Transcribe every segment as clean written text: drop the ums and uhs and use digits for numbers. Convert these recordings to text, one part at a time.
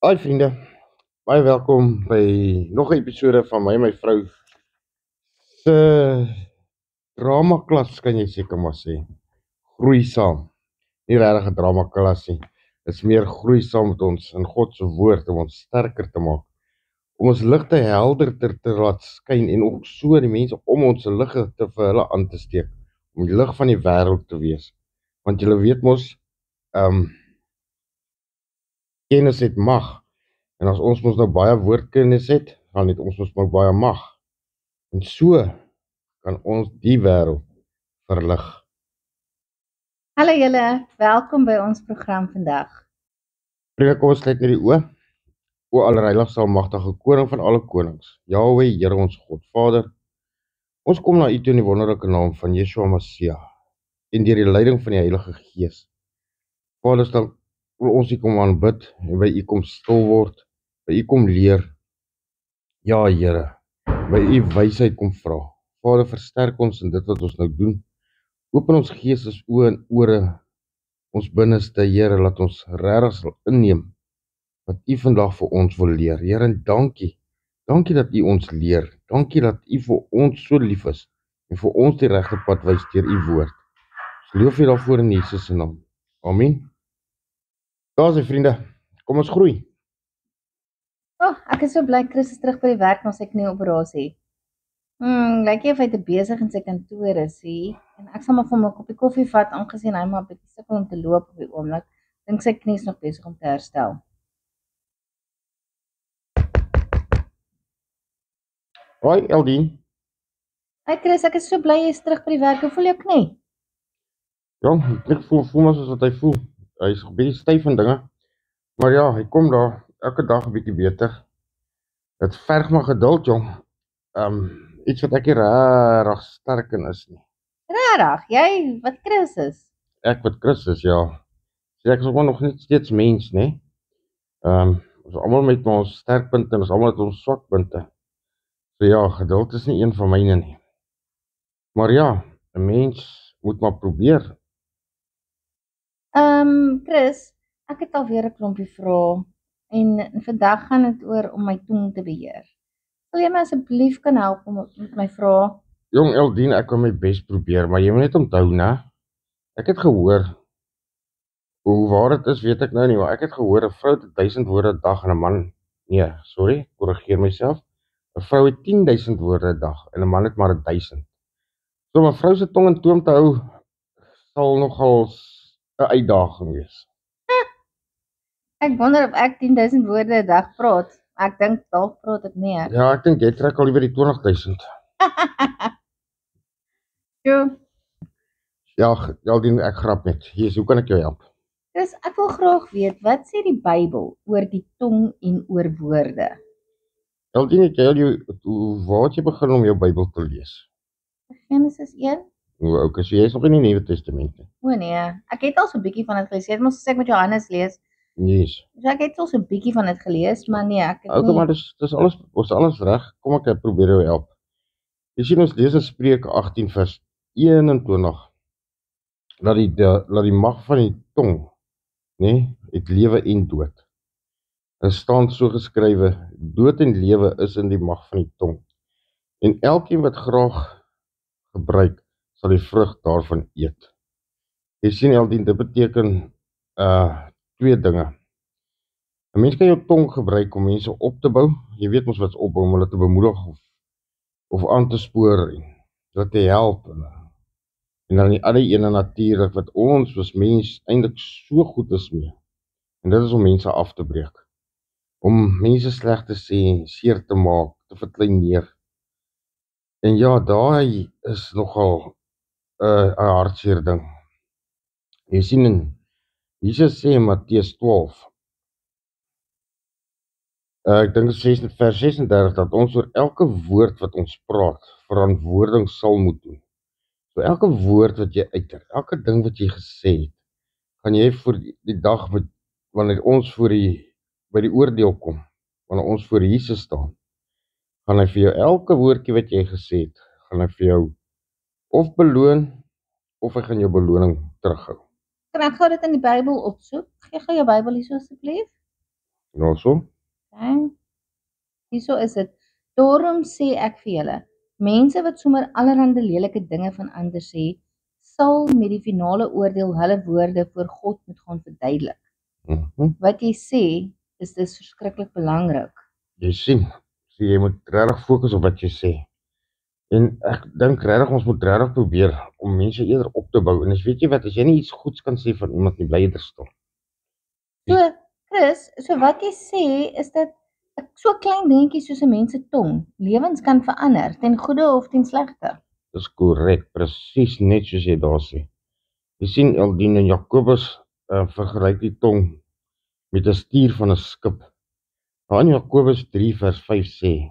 Hi vriende, baie welkom by nog 'n episode van my en my vrou se drama klas, kan jy seker maar sê. Groei saam. Nie regtig 'n drama klas nie. Dit is meer groei saam met ons in God se woord om ons sterker te maak, om ons ligte helderder te laat skyn en ook so die mense om ons se ligte vir hulle aan te steek, om die lig van die wêreld te wees. Want julle weet mos, kennis het mag. En as ons mos nou baie woordkennis het, dan het ons mos nou baie mag. En so kan ons die wêreld verlig. Hallo julle, welkom by ons program vandag. Vriende, kom ons sluit net die oë. O allerheiligste almagtige koning van alle konings, Jahweh, Here ons God, Vader, ons kom na U toe in die wonderlike naam van Yeshua Messia en deur die leiding van die Heilige Gees. Vader, dan wil ons U kom aanbid en by U kom stil word, by U kom leer. Ja, Here, by U wysheid kom vra. Vader, versterk ons in dit wat ons nou doen. Open ons geestes oë en ore, ons binneste, Here, laat ons regtig sal inneem wat U vandag vir ons wil leer. Here, en dankie. Dankie dat U ons leer. Dankie dat U vir ons so lief is en vir ons die regte pad wys deur U woord. Ons loof U daarvoor in Jesus se naam. Amen. Daar's die vriende. Kom ons groei. Ek is so bly Chris is terug by die werk na sy knieoperasie. Lyk jy of hy te besig in sy kantoor is, hè? En ek sal maar vir hom 'n koppie koffie vat, aangesien hy maar 'n bietjie sukkel om te loop op die oomblik. Dink sy knie is nog besig om te herstel. Hoi, Eldien. Hey Chris, ek is so bly jy is terug by die werk. Hoe voel jou knie? Ja, ek voel maar soos wat hy voel. Hy is 'n bietjie styf en dinge. Maar ja, hy kom daar elke dag 'n bietjie beter. Dit verg maar geduld, jong. Iets wat ek nie regtig sterk in is nie. Regtig? Jy wat Chris is? Ek wat Christus, ja. So ek is ook maar nog net steeds mens, né? Ons almal met ons sterkpunte en ons almal het ons swakpunte. So ja, geduld is nie een van myne nie. Maar ja, 'n mens moet maar probeer. Chris, ek het alweer 'n klompie vrae en vandag gaan dit oor om my tong te beheer. Wil jy my asseblief kan help met my vrae? Jong Eldien, ek kan my bes probeer, maar jy moet net onthou, né? Ek het gehoor, hoe waar dit is, weet ek nou nie, maar ek het gehoor 'n vrou het 1000 woorde 'n dag en 'n man, nee, sorry, korrigeer myself. 'n Vrou het 10.000 woorde 'n dag en 'n man het maar 1000. So 'n vrou se tong in toom te hou sal nogal 'n uitdaging wees. Ek wonder of ek 10.000 woorde 'n dag praat. Ek dink dalk praat ek meer. Ja, ek dink jy trek al oor die 20.000. Jo, Ja, Eldien, ek grap net. Jesus, hoe kan ek jou help? Chris, ek wil graag weet wat sê die Bybel oor die tong en oor woorde? Eldien, het jy al waar het jy begin om jou Bybel te lees? Genesis 1? Hoe oud is jy? Jy is nog in die Nuwe Testament nie. O nee, ek het al so 'n bietjie van dit gelees. Jy het mos gesê ek moet Johannes lees. Yes. So ek het al so 'n bietjie van dit gelees, maar nee, ek het Okay, nie. maar dis alles, ons alles reg. Kom ek probeer jou help. Jy sien ons lees in Spreuke 18 vers 21 dat die mag van die tong, né, het lewe en dood. Daar staan so geskrywe: dood en lewe is in die mag van die tong. En elkeen wat graag gebruik, sal die vrug daarvan eet. Jy sien Eldien, dit beteken twee dinge. 'n Mens kan jou tong gebruik om mense op te bou. Jy weet mos wat's opbou, om hulle te bemoedig of aan te spoor en hulle te help. En dan die ander ene natuurlik wat ons as mens eintlik so goed is mee. En dit is om mense af te breek. Om mense sleg te sê, seer te maak, te verkleineer. En ja, daai is nogal 'n hartseer ding. Jy sien in Jesus sê in Matteus 12, ek dink dit is vers 36, dat ons oor elke woord wat ons praat, verantwoording sal moet doen. So elke woord wat jy uiter, elke ding wat jy gesê het, gaan jy vir die dag wanneer ons by die oordeel kom, wanneer ons voor Jesus staan, gaan hy vir jou elke woordjie wat jy gesê het, gaan hy vir jou of beloon, of hy gaan jou beloning terughou. Kan ek gou dit in die Bybel opsoek? Gee gou jou Bybel hier so asseblief. Nou so, Okay? Hierso is dit. Daarom sê ek vir julle, mense wat sommer allerhande lelike dinge van ander sê, sal met die finale oordeel hulle woorde voor God moet gaan verduidelik. Wat jy sê, is dis verskriklik belangrik. jy sien, so jy moet regtig fokus op wat jy sê. En ek dink regtig ons moet regtig probeer om mense eerder op te bou. En weet jy wat, as jy nie iets goeds kan sê van iemand nie, bly jy stil. So, Chris, so wat jy sê is dat so klein dingetjie soos 'n mens se tong lewens kan verander ten goeie of ten slegte. Dis korrek, presies net soos jy daar sê. Jy sien Eldien en Jakobus vergelyk die tong met 'n stuur van 'n skip. Maar in Jakobus 3 vers 5 sê: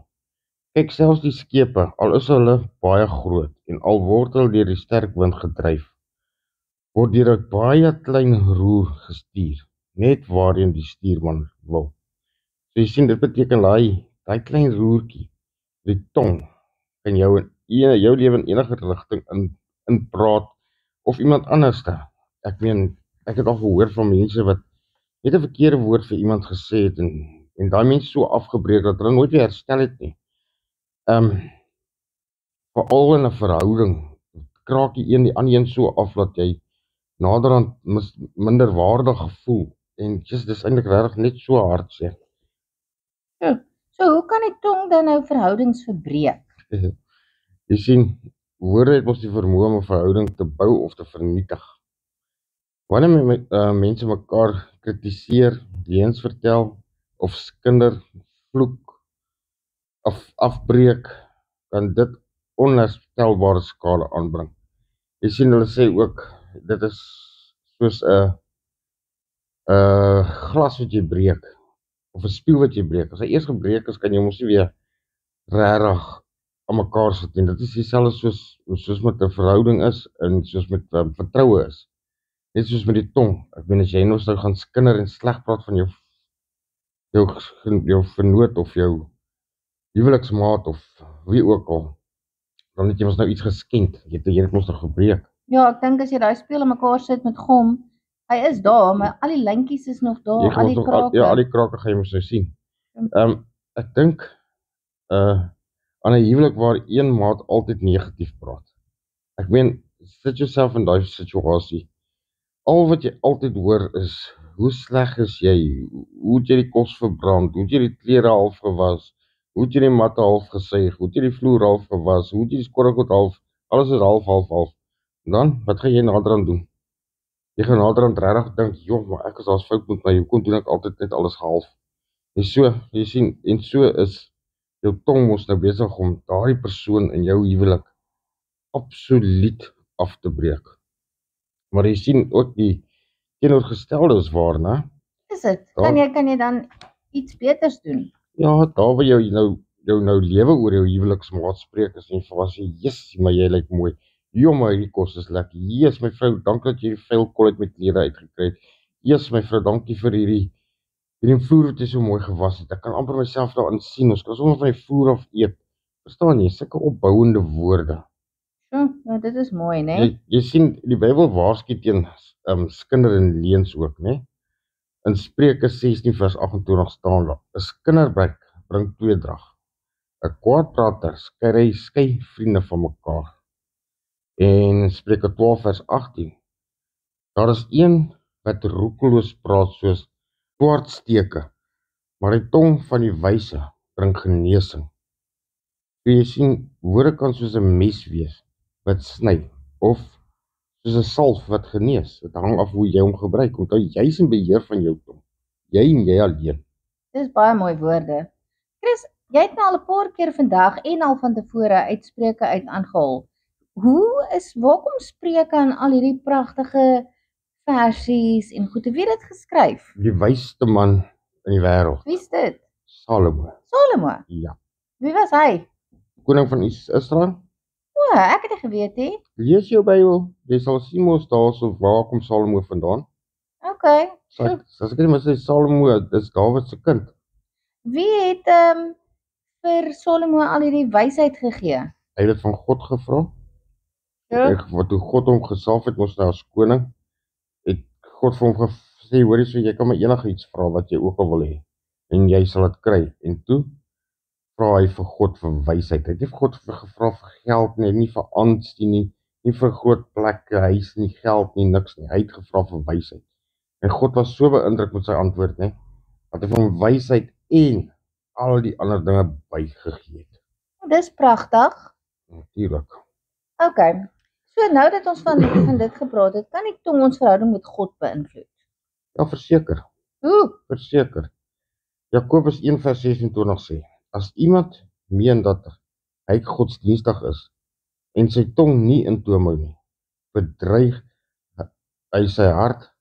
Kyk, selfs die skepe, al is hulle baie groot en al word hulle deur die sterk wind gedryf, word deur 'n baie klein roer gestuur, net waarheen die stuurman wil. So jy sien, dit beteken daai klein roertjie, die tong, kan jou in jou lewe in enige rigting in praat of iemand anderste. Ek meen, ek het al gehoor van mense wat net 'n verkeerde woord vir iemand gesê het en daai mense so afgebreek dat hulle nooit weer herstel het nie. Veral in 'n verhouding kraak die een die ander een so af dat jy naderhand minderwaardig voel en dis eintlik regtig net so hartseer. So hoe kan die tong dan nou verhoudings verbreek? Jy sien, woorde het mos die vermoë om 'n verhouding te bou of te vernietig. Wanneer mense mekaar kritiseer, leuns vertel of skinder, vloek of afbreek, kan dit onherstelbare skade aanbring. Jy sien, hulle sê ook, dit is soos 'n glas wat jy breek, of 'n spieël wat jy breek. As hy eers gebreek is, kan jy mos nie weer regtig aan mekaar sit nie. Dit is dieselfde soos met 'n verhouding is en soos met vertroue is. Net soos met die tong. Ek meen, as jy nou sou gaan skinder en sleg praat van jou vernoot of jou huweliksmaat of wie ook al, dan het jy mos nou iets geskend. Jy het dit mos nog gebreek. Ja, ek dink as jy daai spieël in mekaar sit met gom, hy is daar, maar al die lintjies is nog daar, al die krake. Ja, al die krake gaan jy mos nou sien. Ek dink aan 'n huwelik waar een maat altyd negatief praat. Ek meen, sit jouself in daai situasie. Al wat jy altyd hoor is, hoe sleg is jy? Hoe het jy die kos verbrand? Hoe het jy die klere half gewas? Hoe het jy die matte half gesuig? Hoe het jy die vloer half gewas? Hoe het jy die skorrelgoed half? Alles is half. En dan, wat gaan jy naderhand doen? Jy gaan naderhand regtig dink, joh, maar ek is as fout met my, hoekom doen ek altyd net alles half? En so, jy sien, en so is jou tong mos nou besig om daardie persoon in jou huwelik absoluut af te breek. Maar jy sien ook die teenoorgestelde is waar, né? Is dit? Kan jy dan iets beters doen? Ja, daar waar jou nou lewe oor jou huweliksmaat spreek is en vir sê, "Yes, maar jy lyk mooi. Jo, maar hierdie kos is lekker. Jesus, my vrou, dankie dat jy die vuil kol uit my klere uitgekry het. Jesus, my vrou, dankie vir hierdie vloer wat jy so mooi gewas het. Ek kan amper myself daarin sien. Ons kan sommer van die vloer af eet." Verstaan jy, sulke opbouende woorde. Ja, dit is mooi, né? Jy sien, die Bybel waarsku teen skinder en leuns ook, né? In Spreuke 16 vers 28 staan daar: 'n skinderbek bring tweedrag. 'n Kwaadprater skei vriende van mekaar. En Spreuke 12 vers 18: daar is een wat roekeloos praat soos swaardsteke, maar die tong van die wyse bring genesing. So jy sien, woorde kan soos 'n mes wees wat sny, of soos 'n salf wat genees. Dit hang af hoe jy hom gebruik. Onthou, jy is in beheer van jou tong. Jy en jy alleen. Dis baie mooi woorde. Chris, jy het nou al 'n paar keer vandag en al van tevore uit Spreuke uit aangehaal. Waar kom Spreuke aan al hierdie pragtige versies en goed? Wie het dit geskryf? Die wysste man in die wêreld. Wie is dit? Salomo. Salomo? Ja. Wie was hy? Koning van Israel. O, ek het dit geweet, hè? Lees jou Bybel. Jy sal sien mos daarso waar kom Salomo vandaan. Okay. As ek net maar sê, Salomo is Dawid se kind. Wie het vir Salomo al hierdie wysheid gegee? Hy het dit van God gevra. Ja. Wat toe God hom gesalf het mos nou as koning, het God vir hom gesê, hoorie, so jy kan my enigiets vra wat jy ook al wil hê. en jy sal dit kry. En toe vra hy vir God vir wysheid. Hy het nie vir God gevra vir geld nie, nie vir aansien nie vir groot plekke, huis nie, geld nie, niks nie. Hy het gevra vir wysheid. En God was so beïndruk met sy antwoord, dat hy vir hom wysheid en al die ander dinge bygegee het. Dis pragtig. Natuurlijk. Okay. So nou dat ons van dit gepraat het, kan die tong ons verhouding met God beïnvloed? Ja, verseker. Hoe? Verseker. Jakobus 1:26 sê, as iemand meen dat hy godsdienstig is en sy tong nie in toom hou nie, bedreig hy sy hart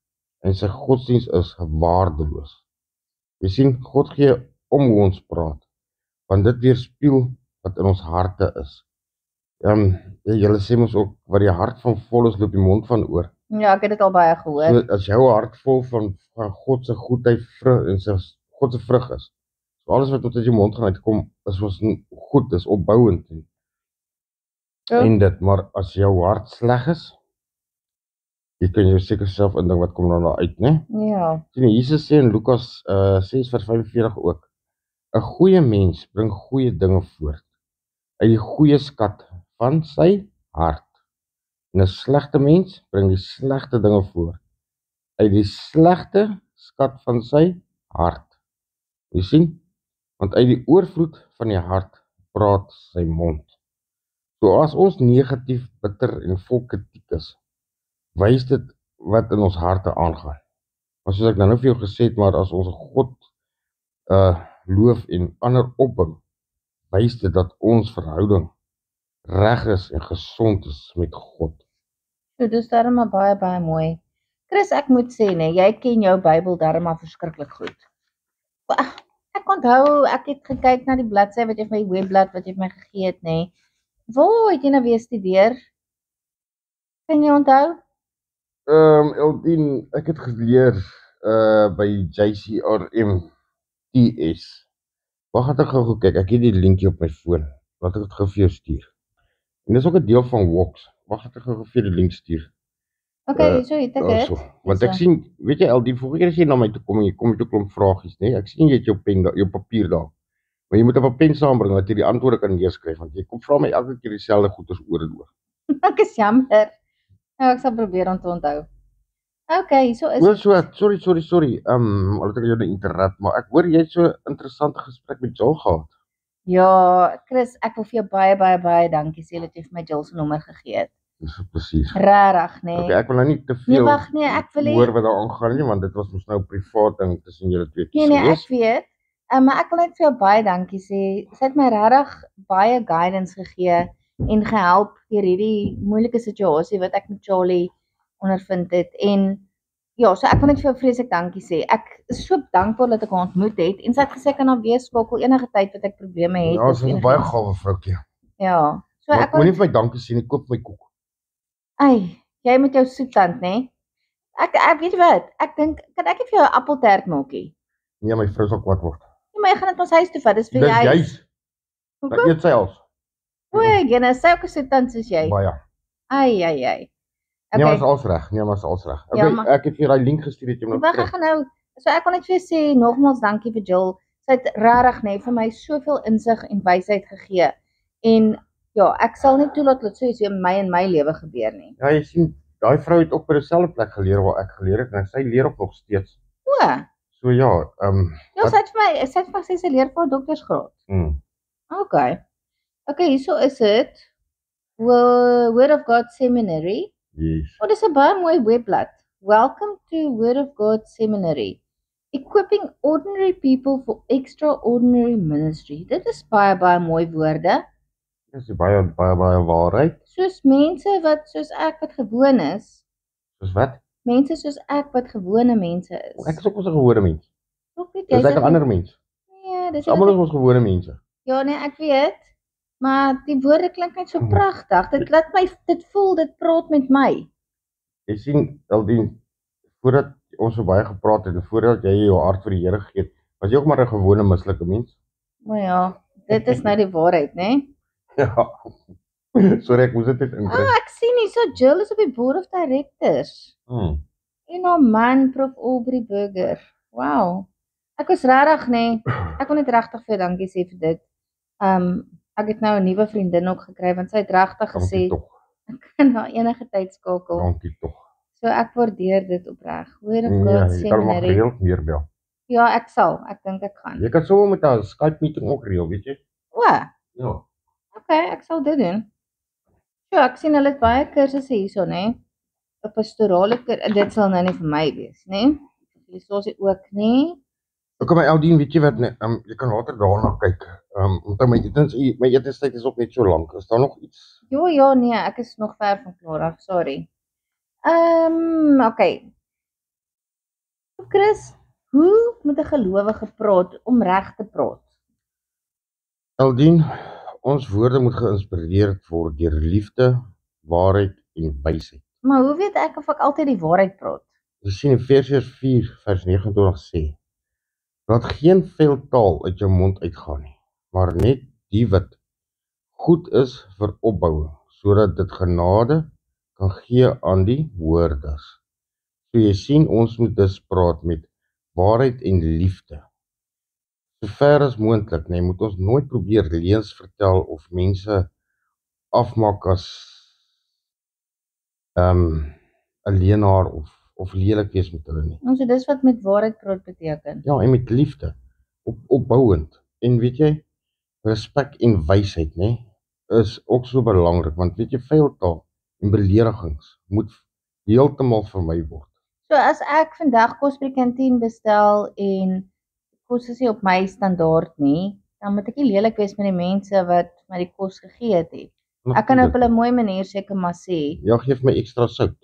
en sy godsdienst is waardeloos. Jy sien, God gee om hoe ons praat, want dit weerspieël wat in ons harte is. Julle sê mos ook, wat die hart van vol is, loop die mond van oor. Ja, ek het dit al baie gehoor. So, as jou hart vol van God se goedheid en God se vrug is, so alles wat uit jou mond gaan uitkom, is ons goed, is opbouend. En dit, maar as jou hart sleg is, jy kan jou seker self indink wat kom daarna uit, né? Ja. Sien, Jesus sê in Lukas 6:45 ook, 'n goeie mens bring goeie dinge voort uit die goeie skat van sy hart. En 'n slegte mens bring die slegte dinge voort uit die slegte skat van sy hart. Jy sien, want uit die oorvloed van die hart praat sy mond. So as ons negatief, bitter en vol kritiek is, wys dit wat in ons harte aangaan. Maar soos ek nou vir jou gesê het, maar as ons God loof en ander opbring, wys dit dat ons verhouding reg is en gesond is met God. So dis darem maar baie, baie mooi. Chris, ek moet sê, jy ken jou Bybel darem maar verskriklik goed. Ek onthou, ek het gekyk na die bladsy wat jy vir my webblad wat jy vir my gegee het, Waar het jy nou weer studeer? Kan jy onthou? Eldien, ek het geleer by JCRM TS. Wag, het ek gou kyk, ek het die linkie op my foon. Laat ek dit gou vir jou stuur. En dis ook 'n deel van Woks. Wag, het ek gou vir die link stuur. Okay, so het ek dit. Want ek sien, weet jy Eldien, vorige keer as jy na my toe kom en jy kom met 'n klomp vragies, Ek sien jy het jou pen, jou papier daar. Maar jy moet op 'n pen saambring dat jy die antwoorde kan neerskryf, want jy kom vra my elke keer dieselfde goeders oor en oor. Ek is jammer. Nou, ek sal probeer om te onthou. Okay, so is Sorry. Laat ek jou nou interrupt, maar ek hoor jy het so 'n interessante gesprek met Joel gehad. Ja, Chris, ek wil vir jou baie dankie sê dat jy vir my Joel se nommer gegee het. Dis presies. Regtig, Okay, ek wil nou nie te veel wag, ek wil hoor wat daar aangaan nie, want dit was mos nou privaat ding tussen julle twee. Nee, ek weet. Maar ek wil net vir jou baie dankie sê. Sy het my regtig baie guidance gegee en gehelp deur hierdie moeilike situasie wat ek met Charlie ondervind het. En ja, so ek wil net vir jou vreeslik dankie sê. Ek is so dankbaar dat ek haar ontmoet het en sy het gesê ek kan haar weer skakel enige tyd wat ek probleme het. Ja, sy is 'n baie gawe vroukie. Ja. So ek moenie vir my dankie sê nie, koop my koek. Jy met jou soettand, Ek weet wat, ek dink, kan ek vir jou 'n appeltert maakie? Nee, my vrou sal kwaad word. Maar jy gaan dit ons huis toe vat, dis vir jy. Dis juis. Ek eet sy als. Jy sy ook 'n soettand soos jy. Baie. Okay. Nee, maar is alles reg. Ek het vir jou daai link gestuur het jy moet nou. Wag, ek gaan nou. So ek wil net vir jou sê nogmaals dankie vir Jill. Sy het regtig vir my soveel insig en wysheid gegee. En ja, ek sal nie toelaat dat so iets in my lewe gebeur nie. Ja, jy sien, daai vrou het op by dieselfde plek geleer waar ek geleer het en sy leer ook nog steeds. So ja, ja, sy het vir my sy leer vir 'n doktersgraad. Okay, hierso is dit. Word of God Seminary. Yes. Dis 'n baie mooi webblad. Welcome to Word of God Seminary. Equipping ordinary people for extraordinary ministry. Dit is baie mooi woorde. Dis baie waarheid. Soos mense wat soos ek wat gewoon is. Soos wat? Mense soos ek wat gewone mense is. Ek is ook 'n gewone mens. Dis ek 'n ander mens. Nee, dis almal is ons gewone mense. Ja, nee, ek weet. Maar die woorde klink net so pragtig. Dit praat met my. Jy sien, Eldien, voordat ons so baie gepraat het en voordat jy jou hart vir die Here gegee het, was jy ook maar 'n gewone mislike mens. Maar ja, dit is nou die waarheid, Ja. Sorry, ek moes dit net inkry. Ek sien hier so Jill is op die board of directors. En haar man, Prof Aubrey Burger. Wow. Ek was regtig nee. Ek wil net regtig vir jou dankie sê vir dit. Ek het nou 'n nuwe vriendin ook gekry want sy het regtig gesê Dankie tog. ek kan na enige tyd skakel. Dankie tog. So ek waardeer dit opreg. Hoor of Ja, God jy sê kan maar meneer. gereeld meer bel. Ja, ek sal. Ek dink ek gaan. Jy kan sommer met 'n Skype meeting ook reël, weet jy? O, Ja. okay, ek sal dit doen. So, ek sien hulle het baie kursusse hierso, nê? 'n Pastorale kursus. Dit sal nou nie vir my wees, nê? Filosofie ook nie. Ek my Eldien, weet jy wat, nee, jy kan later daarna kyk. Onthou my etenstyd is ook net so lank. Is daar nog iets? Jo, ja, nee, ek is nog ver van klaar af, sorry. Okay. Chris, hoe moet 'n gelowige praat om reg te praat? Eldien, ons woorde moet geïnspireerd word deur liefde, waarheid en wysheid. Maar hoe weet ek of ek altyd die waarheid praat? Jy sien Efesiërs 4 vers 29 sê: Laat geen vuil taal uit jou mond uitgaan nie, maar net die wat goed is vir opbou, sodat dit genade kan gee aan die hoorders. So jy sien, ons moet dus praat met waarheid en liefde. Sover as moontlik, nee, moet ons nooit probeer leuns vertel of mense afmaak as 'n leenaar of lelik wees met hulle nie. So dis wat met waarheid praat beteken. Ja, en met liefde, opbouend. En weet jy, respek en wysheid, nê, is ook so belangrik, want weet jy, vuil taal en beledigings moet heeltemal vermy word. So as ek vandag kos by die kantien bestel en kos is nie op my standaard nie, dan moet ek nie lelik wees met die mense wat my die kos gegee het. Ek kan op hulle mooi manier seker maar sê. Ja, geef my ekstra sout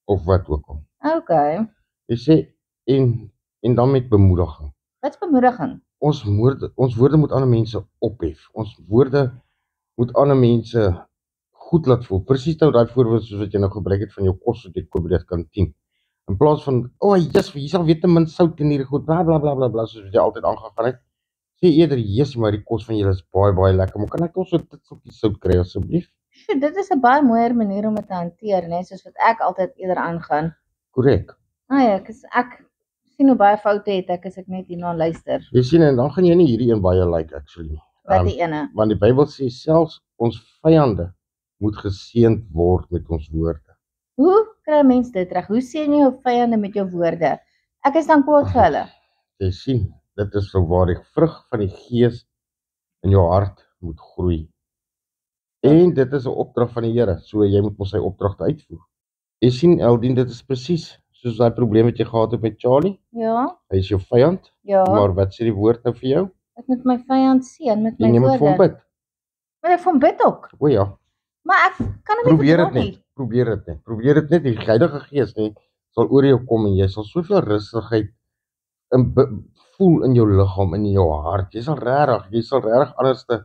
of wat ook al. Okay. Jy sê en dan met bemoediging. Wat's bemoediging? Ons woorde moet ander mense ophef. Ons woorde moet ander mense goed laat voel. Presies nou daai voorbeeld soos wat jy nou gebruik het van jou kos wat jy koop by die kantien. In plaas van, Jesus, hier sal weet 'n min sout in hierdie goed, bla bla bla bla bla, soos wat jy altyd aangegaan het. Sê eerder, Jesus, maar die kos van julle is baie lekker, maar kan ek ons so dit stukkie sout kry asseblief? Sjoe, dit is 'n baie mooier manier om dit te hanteer, né, soos wat ek altyd eerder aangaan. Korrek. Ja, ek sien hoe baie foute het ek as ek net hierna luister. Jy sien, en dan gaan jy nie hierdie een baie like actually. Wat die ene? Want die Bybel sê selfs ons vyande moet geseënd word met ons woorde. Hoe kry mens dit reg? Hoe seën jy jou vyande met jou woorde? Ek is dan kwaad vir hulle. Jy sien, dit is so waar die vrug van die Gees in jou hart moet groei. En dit is 'n opdrag van die Here, so jy moet mos sy opdragte uitvoer. Jy sien, Eldien, dit is presies soos daai probleem wat jy gehad het met Charlie. Ja, Hy is jou vyand, ja. maar wat sê die woord nou vir jou? Ek moet my vyand seën met my En jy moet vir hom woorde. bid. Maar ek vir hom bid ook. O ja, Maar ek kan hom nie probeer vertrou dit nie. net. Probeer dit net. Die Heilige Gees net sal oor jou kom en jy sal soveel rustigheid voel in jou liggaam en in jou hart. Jy sal regtig anderste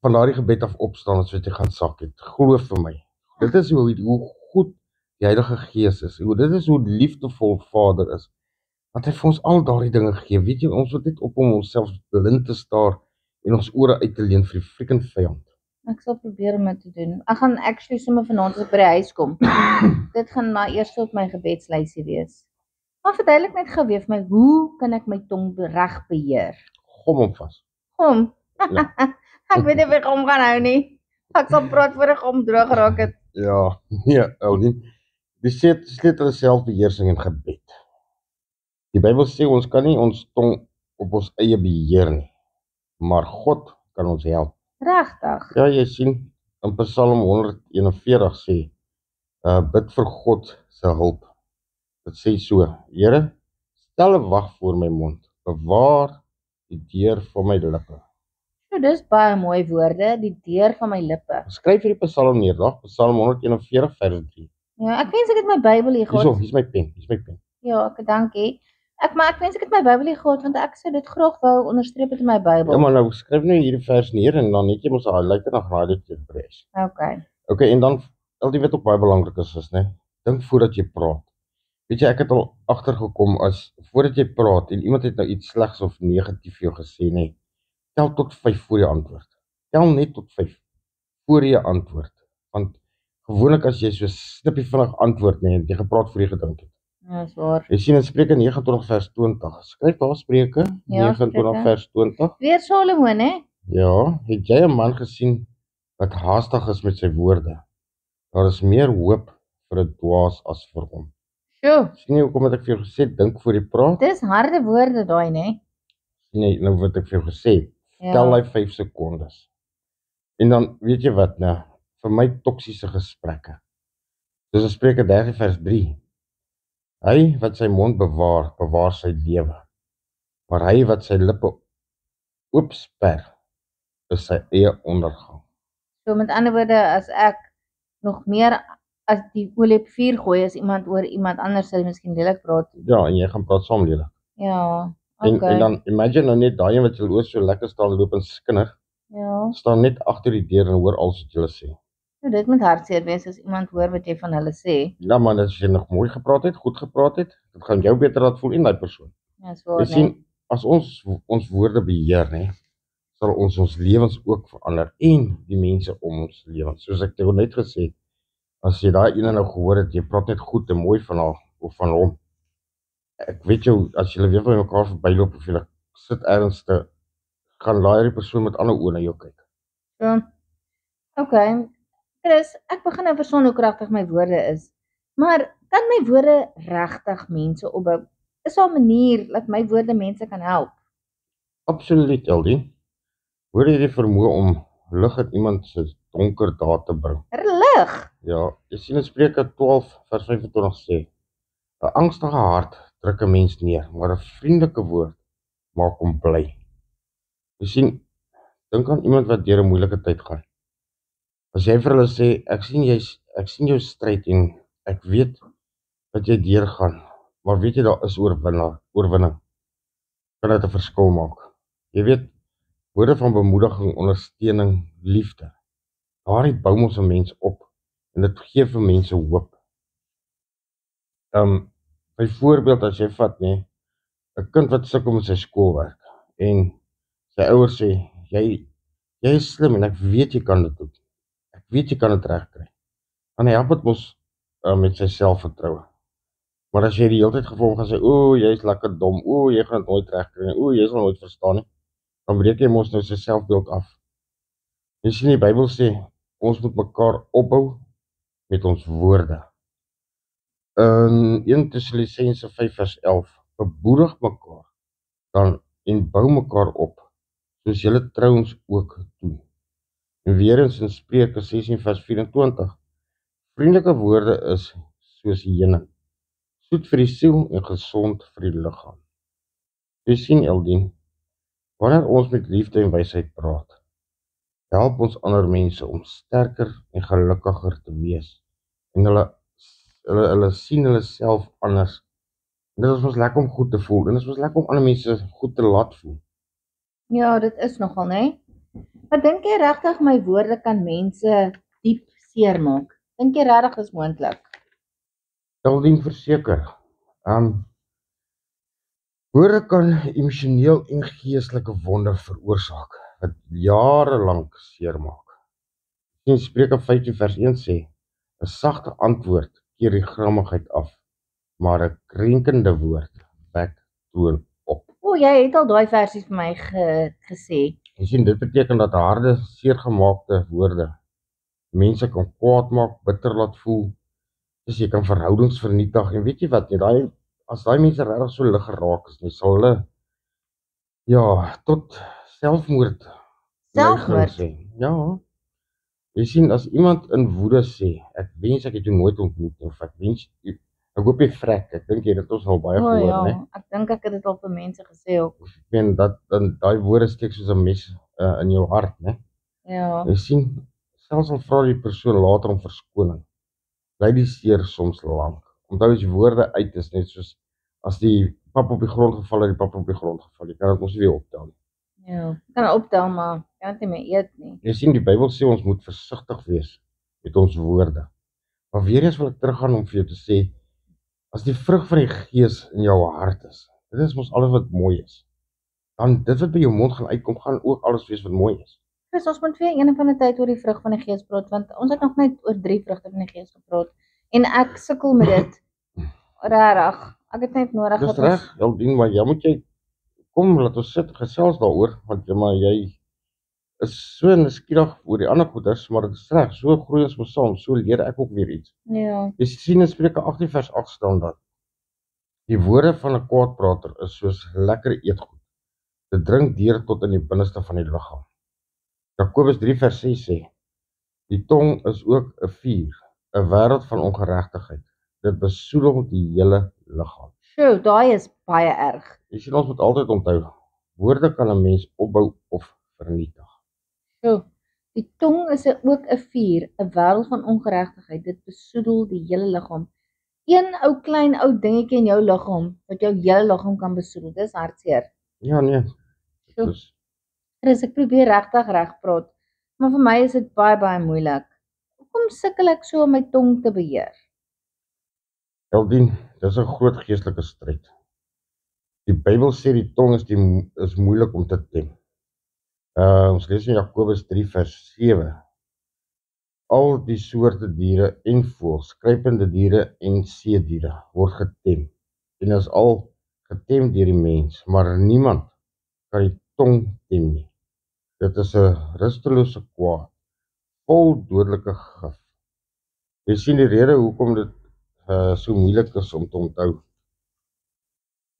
van daardie gebed af opstaan as wat jy gaan sak het. Glo vir my. Dit is hoe goed die Heilige Gees is. Dit is hoe liefdevol Vader is. Dat hy vir ons al daardie dinge gee. Weet jy, ons moet net op om onsself blind te staar en ons ore uit te leen vir die freaking vyand. Ek sal probeer om dit te doen. Ek gaan actually sommer vanaand as ek by die huis kom. Dit gaan maar eers op my gebedslysie wees. Maar verduidelik net gou weer vir my, hoe kan ek my tong reg beheer? Gom hom vas. Kom. Ja. Ek weet nie of ek hom gaan hou nie. Ek sal praat voor ek hom droog geraak het. Ja, nee, Eldien. Die sleutel is selfbeheersing en gebed. Die Bybel sê ons kan nie ons tong op ons eie beheer nie, maar God kan ons help. Regtig. Ja, jy sien, in Psalm 141 sê, bid vir God se hulp. Dit sê so, Here, stel 'n wag voor my mond, bewaar die deur van my lippe. So dis baie mooi woorde, die deur van my lippe. Skryf hierdie Psalm neer, dag, Psalm 141 vers 3. Ja, ek wens ek het my Bybel hier gehad. Hier's my pen. Ja, ek dankie. Ek wens ek het my Bybel hier gehad want ek sou dit graag wou onderstreep het in my Bybel. Ja, maar nou skryf nou hierdie vers neer en dan net jy mos 'n highlighter en dan gaan jy dit lees. Okay. En dan al die wat ook baie belangrik is, né? Dink voordat jy praat. Weet jy, ek het al agtergekom as voordat jy praat en iemand het nou iets slegs of negatief vir jou gesê, né? Tel tot 5 voor jy antwoord. Tel net tot 5 voor jy antwoord. Want gewoonlik as jy so snippie vinnig antwoord, né, jy gepraat voor jy gedink het. Ja, is waar. Jy sien in Spreuke 29 vers 20. Skryf daar Spreuke Ja, 29 Spreuke. vers 20. Weer Solomon, hè? Ja, het jy 'n man gesien wat haastig is met sy woorde? Daar is meer hoop vir 'n dwaas as vir hom. Sjoe, Sien jy hoekom het ek vir jou gesê dink voor jy praat? dis harde woorde daai, né? Sien jy nou wat ek vir jou gesê het? Ja. Tel hy 5 sekondes. En dan weet jy wat, nou, vir my toksiese gesprekke. Dis in Spreuke 30 vers 3. Hy wat sy mond bewaar, bewaar sy lewe. Maar hy wat sy lippe oopsper, is sy eie ondergang. So met ander woorde, as ek nog meer as die olie op vuur gooi as iemand oor iemand anders sal miskien lelik praat. Ja, en jy gaan praat saam lelik. Ja, En okay. dan imagine nou net daai een wat julle oor so lekker staan loop en skinder, Ja. staan net agter die deur en hoor alles wat julle sê. So dit moet hartseer wees as iemand hoor wat jy van hulle sê. Ja man, as jy nog mooi gepraat het, goed gepraat het, dit gaan jou beter laat voel en daai persoon. Ja, is waar, Jy sien, as ons woorde beheer, né, sal ons lewens ook verander en die mense om ons lewens. Soos ek net gesê het, as jy daai ene nou gehoor het, jy praat net goed en mooi van haar of van hom. Ek weet jou, as julle weer by mekaar verbyloop of julle sit ergens te gaan laai die persoon met ander oë na jou kyk. So, okay. Chris, ek begin nou verstaan hoe kragtig my woorde is. Maar kan my woorde regtig mense opbou? Is daar 'n manier dat my woorde mense kan help? Absoluut, Eldien. Hoor jy die vermoë om lig in iemand se donker dae te bring? Lig. Ja, jy sien in Spreuke 12 vers 25 sê, 'n angstige hart druk 'n mens neer, maar 'n vriendelike woord maak hom bly. Jy sien, dink aan iemand wat deur 'n moeilike tyd gaan. As jy vir hulle sê, ek sien jou stryd en ek weet wat jy deurgaan, maar weet jy daar is oorwinning. Kan dit 'n verskil maak. Jy weet, woorde van bemoediging, ondersteuning, liefde. Daardie bou ons 'n mens op en dit gee vir mense hoop. Byvoorbeeld as jy vat, né, 'n kind wat sukkel met sy skoolwerk en sy ouers sê, jy is slim en ek weet jy kan dit doen. Ek weet jy kan dit regkry. Dan help dit mos met sy selfvertroue. Maar as jy die hele tyd vir hom gaan sê, "O, jy is lekker dom. O, jy gaan dit nooit regkry nie. O, jy sal nooit verstaan nie." Dan breek jy mos nou sy selfbeeld af. Jy sien die Bybel sê, ons moet mekaar opbou met ons woorde. In 1 Tessalonisense 5 vers 11, bemoedig mekaar dan en bou mekaar op, soos julle trouens ook doen. En weer eens in Spreuke 16 vers 24, vriendelike woorde is soos heuning, soet vir die siel en gesond vir die liggaam. Jy sien, Eldien, wanneer ons met liefde en wysheid praat, help ons ander mense om sterker en gelukkiger te wees. En hulle sien hulle self anders. En dit is ons lekker om goed te voel. En dit is ons lekker om ander mense goed te laat voel. Ja, dit is nogal, né? Maar dink jy regtig my woorde kan mense diep seermaak? Dink jy regtig is moontlik? Eldien, verseker. Woorde kan emosioneel en geestelike wonder veroorsaak wat jare lank seermaak. In Spreuke 15 vers 1 sê, 'n sagte antwoord keer die grammigheid af, maar 'n krenkende woord wek toon op. O, jy het al daai versies vir my gesê. Jy sien, dit beteken dat harde, seergemaakte woorde mense kan kwaad maak, bitter laat voel. Dus jy kan verhoudings vernietig. En weet jy wat, as daai mense regtig so lig geraak is, sal hulle tot selfmoord sê. Ja. Jy sien, as iemand in woede sê, ek wens ek het jou nooit ontmoet, of ek hoop jy vrek, ek dink jy dit ons al baie gehoor, ja, né? ek dink ek het dit al vir mense gesê ook. Ek meen, daai woorde steek soos 'n mes in jou hart, né? Ja. Jy sien, selfs al vra die persoon later om verskoning, bly die seer soms lank. Onthou as woorde uit is net soos, as die pap op die grond geval het, die pap op die grond geval, jy kan dit mos nie weer optel nie. Ja, kan optel, maar kan dit nie meer eet nie. Jy sien, die Bybel sê ons moet versigtig wees met ons woorde. Maar weer eens wil ek teruggaan om vir jou te sê, as die vrug van die Gees in jou hart is, dit is mos alles wat mooi is, dan dit wat by jou mond gaan uitkom, gaan ook alles wees wat mooi is. Dus ons moet weer een van die tyd oor die vrug van die Gees praat, want ons het nog net oor 3 vrugte van die Gees gepraat, en ek sukkel met dit. Regtig. Ek het net nodig Dis dat reg, ons Jaldien, maar jy moet kom, laat ons sit gesels daaroor, want maar jy is so nuuskierig oor die ander goeders, maar dit is reg, so groei ons mos saam, so leer ek ook weer iets. ja, Jy sien in Spreuke 18 vers 8 staan dat die woorde van 'n kwaadprater is soos lekker eetgoed. Dit dring deur tot in die binneste van die liggaam. Jakobus 3 vers 6 sê, die tong is ook 'n vuur, 'n wêreld van ongeregtigheid. Dit besoedel die hele liggaam. sjoe, daai is baie erg. Jy sien, ons moet altyd onthou, woorde kan 'n mens opbou of vernietig. Sjoe, die tong is ook 'n vuur, 'n wêreld van ongeregtigheid. Dit besoedel die hele liggaam. Een ou klein ou dingetjie in jou liggaam wat jou hele liggaam kan besoedel. Dis hartseer. Ja, nee, Sjoe. dis Chris, ek probeer regtig reg praat, maar vir my is dit baie moeilik. Hoekom sukkel ek so om my tong te beheer? Jaldien, dis 'n groot geestelike stryd. Die Bybel sê die tong is moeilik om te tem. Ons lees in Jakobus 3 vers 7. Al die soorte diere en voëls, kruipende diere en seediere word getem. En is al getem deur die mens, maar niemand kan die tong tem nie. Dit is 'n rustelose kwaad, vol dodelike gif. Jy sien die rede hoekom dit so moeilik is om te onthou,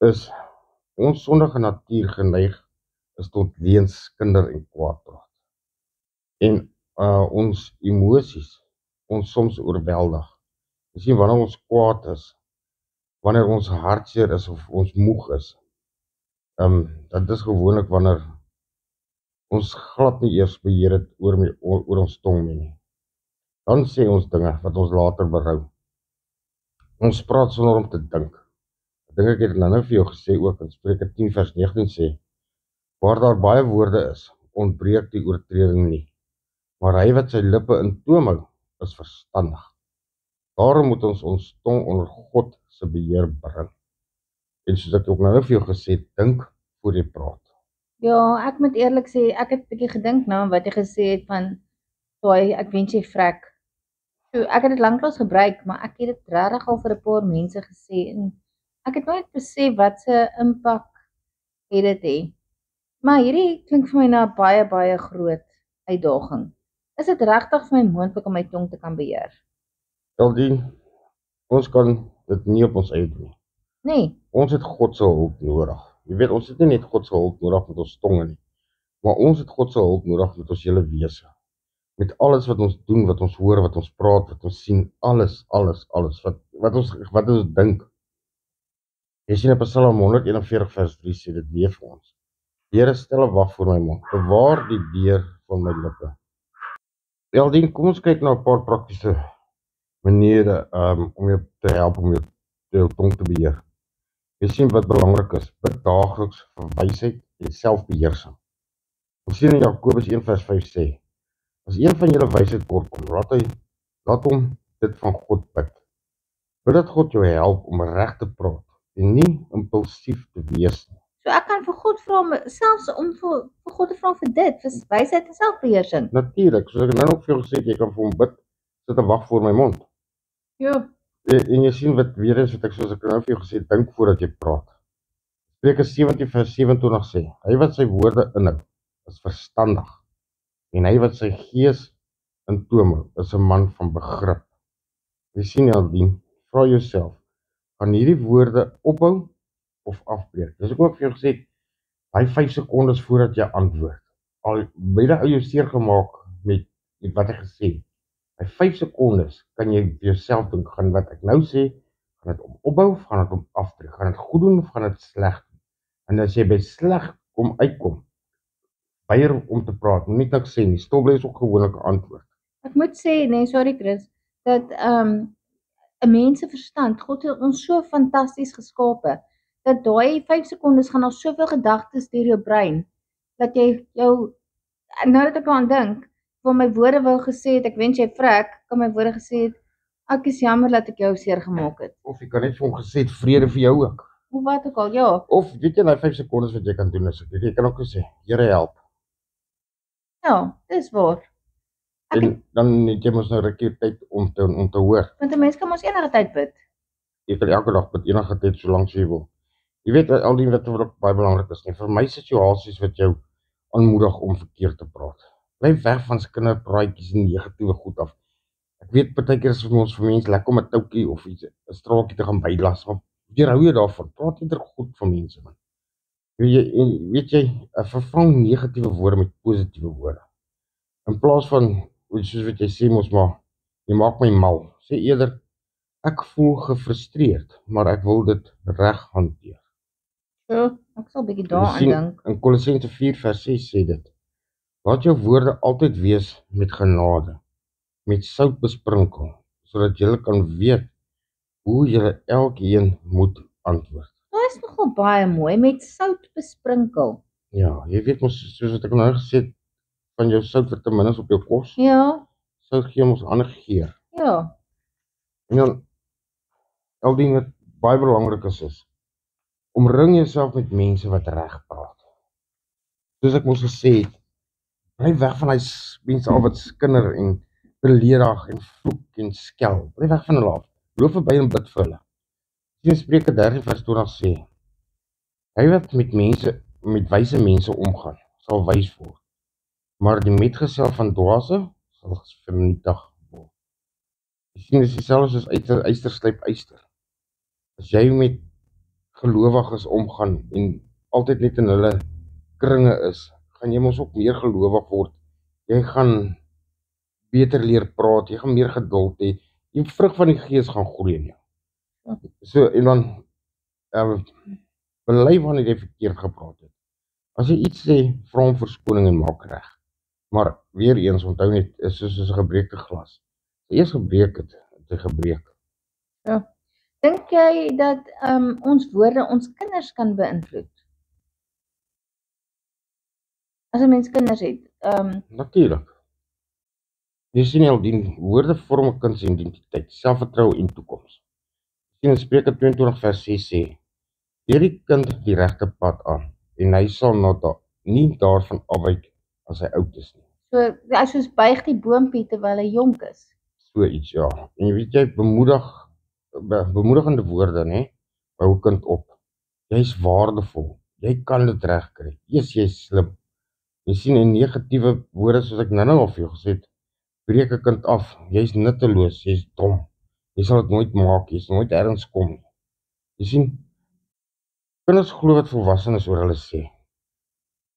is ons sondige natuur geneig is tot leuns, kinder en kwaadpraat. En ons emosies ons soms oorweldig. Jy sien, wanneer ons kwaad is, wanneer ons hartseer is of ons moeg is, dit is gewoonlik wanneer ons glad nie eers beheer het oor ons tong nie. Dan sê ons dinge wat ons later berou. Ons praat sonder om te dink. Ek het nou vir jou gesê ook in Spreuke 10 vers 19 sê, waar daar baie woorde is, ontbreek die oortreding nie. Maar hy wat sy lippe in toom hou, is verstandig. Daarom moet ons tong onder God se beheer bring. En soos ek ook nou vir jou gesê het, dink voor jy praat. Ja, ek moet eerlik sê, ek het 'n bietjie gedink nou aan wat jy gesê het van daai ek wens jy vrek. So, ek het dit lanklaas gebruik, maar ek het dit regtig al vir 'n paar mense gesê en ek het nooit besef wat se impak het dit hê. Maar hierdie klink vir my na 'n baie groot uitdaging. Is dit regtig vir my moontlik om my tong te kan beheer? Jaldien, ons kan dit nie op ons eie doen nie. Nee, Ons het God se hulp nodig. Jy weet, ons het nie net God se hulp nodig met ons tonge nie, maar ons het God se hulp nodig met ons hele wese. Met alles wat ons doen, wat ons hoor, wat ons praat, wat ons sien, alles wat ons dink. Jy sien in Psalm 141 vers 3 sê dit weer vir ons. Here, stel 'n wag voor my mond, bewaar die deur van my lippe. Jaldien, kom ons kyk na 'n paar praktiese maniere om jou te help om jou tong te beheer. Jy sien wat belangrik is, bid daagliks vir wysheid en selfbeheersing. Ons sien in Jakobus 1 vers 5 sê, as een van julle wysheid kort kom, laat hom dit van God bid. Bid dat God jou help om reg te praat en nie impulsief te wees nie. so ek kan vir God vra selfs om vir God te vra vir dit, vir wysheid en selfbeheersing. Natuurlik, soos ek nou nog vir jou gesê het, jy kan vir hom bid, sit 'n wag voor my mond. Ja, En jy sien wat weer eens wat ek soos ek nou vir jou gesê het, dink voordat jy praat. Spreuke 17 vers 27 sê, hy wat sy woorde inhou, is verstandig. En hy wat sy gees in toom hou, is 'n man van begrip. Jy sien Jaldien, vra jouself, gaan hierdie woorde ophou of afbreek? Dis ek ook vir jou gesê het, daai 5 sekondes voordat jy antwoord. Al baie ou jou seer gemaak met wat hy gesê het. By 5 sekondes kan jy vir jouself dink, gaan wat ek nou sê, gaan dit om opbou of gaan dit om afbreek? Gaan dit goed doen of gaan dit sleg doen? En as jy by sleg uitkom, weier om te praat, nie niks sê nie, stil bly is ook gewoonlik 'n antwoord. ek moet sê, nee, sorry Chris, dat 'n mens se verstand, God het ons so fantasties geskape, dat daai 5 sekondes gaan daar soveel gedagtes deur jou brein, dat jy jou, nou dat ek aan dink, van my woorde wou gesê het, ek wens jy vrek, kan my woorde gesê het, ek is jammer dat ek jou seer gemaak het. Of jy kan net vir hom gesê het, vrede vir jou ook. Of wat ook al, ja. Of weet jy, daai 5 sekondes wat jy kan doen, is jy kan ook sê, Here help. Ja, dis waar. En dan het jy mos nou rukkie tyd om te hoor. Want 'n mens kan mos enige tyd bid. Jy kan elke dag bid enige tyd solank jy wil. Jy weet al die wat ook baie belangrik is nie. Vir my situasies wat jou aanmoedig om verkeerd te praat. Bly weg van se kinderpraatjies en negatiewe goed af. Ek weet partykeer is vir ons vir mense lekker om 'n toukie of iets 'n straaltjie te gaan bylas, maar weerhou jy daarvan. Praat eerder goed van mense man. Weet jy, vervang negatiewe woorde met positiewe woorde. In plaas van soos wat jy sê mos maar jy maak my mal. Sê eerder ek voel gefrustreerd, maar ek wil dit reg hanteer. So, ek sal bietjie Jy daaraan sien, dink. in Kolossense 4:6 sê dit: laat jou woorde altyd wees met genade, met sout besprinkel, sodat jy kan weet hoe jy elkeen moet antwoord. Daai is nogal baie mooi met sout besprinkel. Ja, jy weet mos soos wat ek nou gesê het, van jou sout wat ten minste op jou kos, Ja, sout gee ons ander geur. ja. En dan al die wat baie belangrik is, omring jouself met mense wat reg praat. Soos ek mos gesê het, bly weg van daai mense al wat skinder en beledig en vloek en skel. Bly weg van hulle af. Loop verby en bid vir hulle. Sien Spreuke 13:20 sê: hy wat met wyse mense omgaan, sal wys word. Maar die metgesel van dwaase sal vernietig word. Jy sien, dit is dieselfde soos yster slyp yster. As jy met gelowiges omgaan en altyd net in hulle kringe is, gaan jy mos ook meer gelowig word. Jy gaan beter leer praat, jy gaan meer geduld hê. Die vrug van die Gees gaan groei in jou. So en dan bely wanneer jy verkeerd gepraat het. As jy iets sê, vra om verskoning en maak reg. Maar weer eens onthou net, is soos 'n gebreekte glas. Eers gebreek het hy gebreek. Ja. Dink jy dat ons woorde ons kinders kan beïnvloed? As 'n mens kinders het, Natuurlik. Jy sien al die woorde vorm 'n kind se identiteit, selfvertroue en toekoms. Sien in Spreuke 22:6 sê: leer die kind die regte pad aan en hy sal nie daarvan afwyk as hy oud is nie. so hy soos buig die boontjie terwyl hy jonk is. So iets, ja. En jy weet jy bemoedigende woorde, nê? Bou 'n kind op. Jy's waardevol. Jy kan dit regkry. Jy's slim. Jy sien in negatiewe woorde soos ek nou al vir jou gesê het, breek 'n kind af. Jy's nutteloos, jy's dom. Jy sal dit nooit maak, jy sal nooit ergens kom nie. Jy sien, kinders glo wat volwassenes oor hulle sê.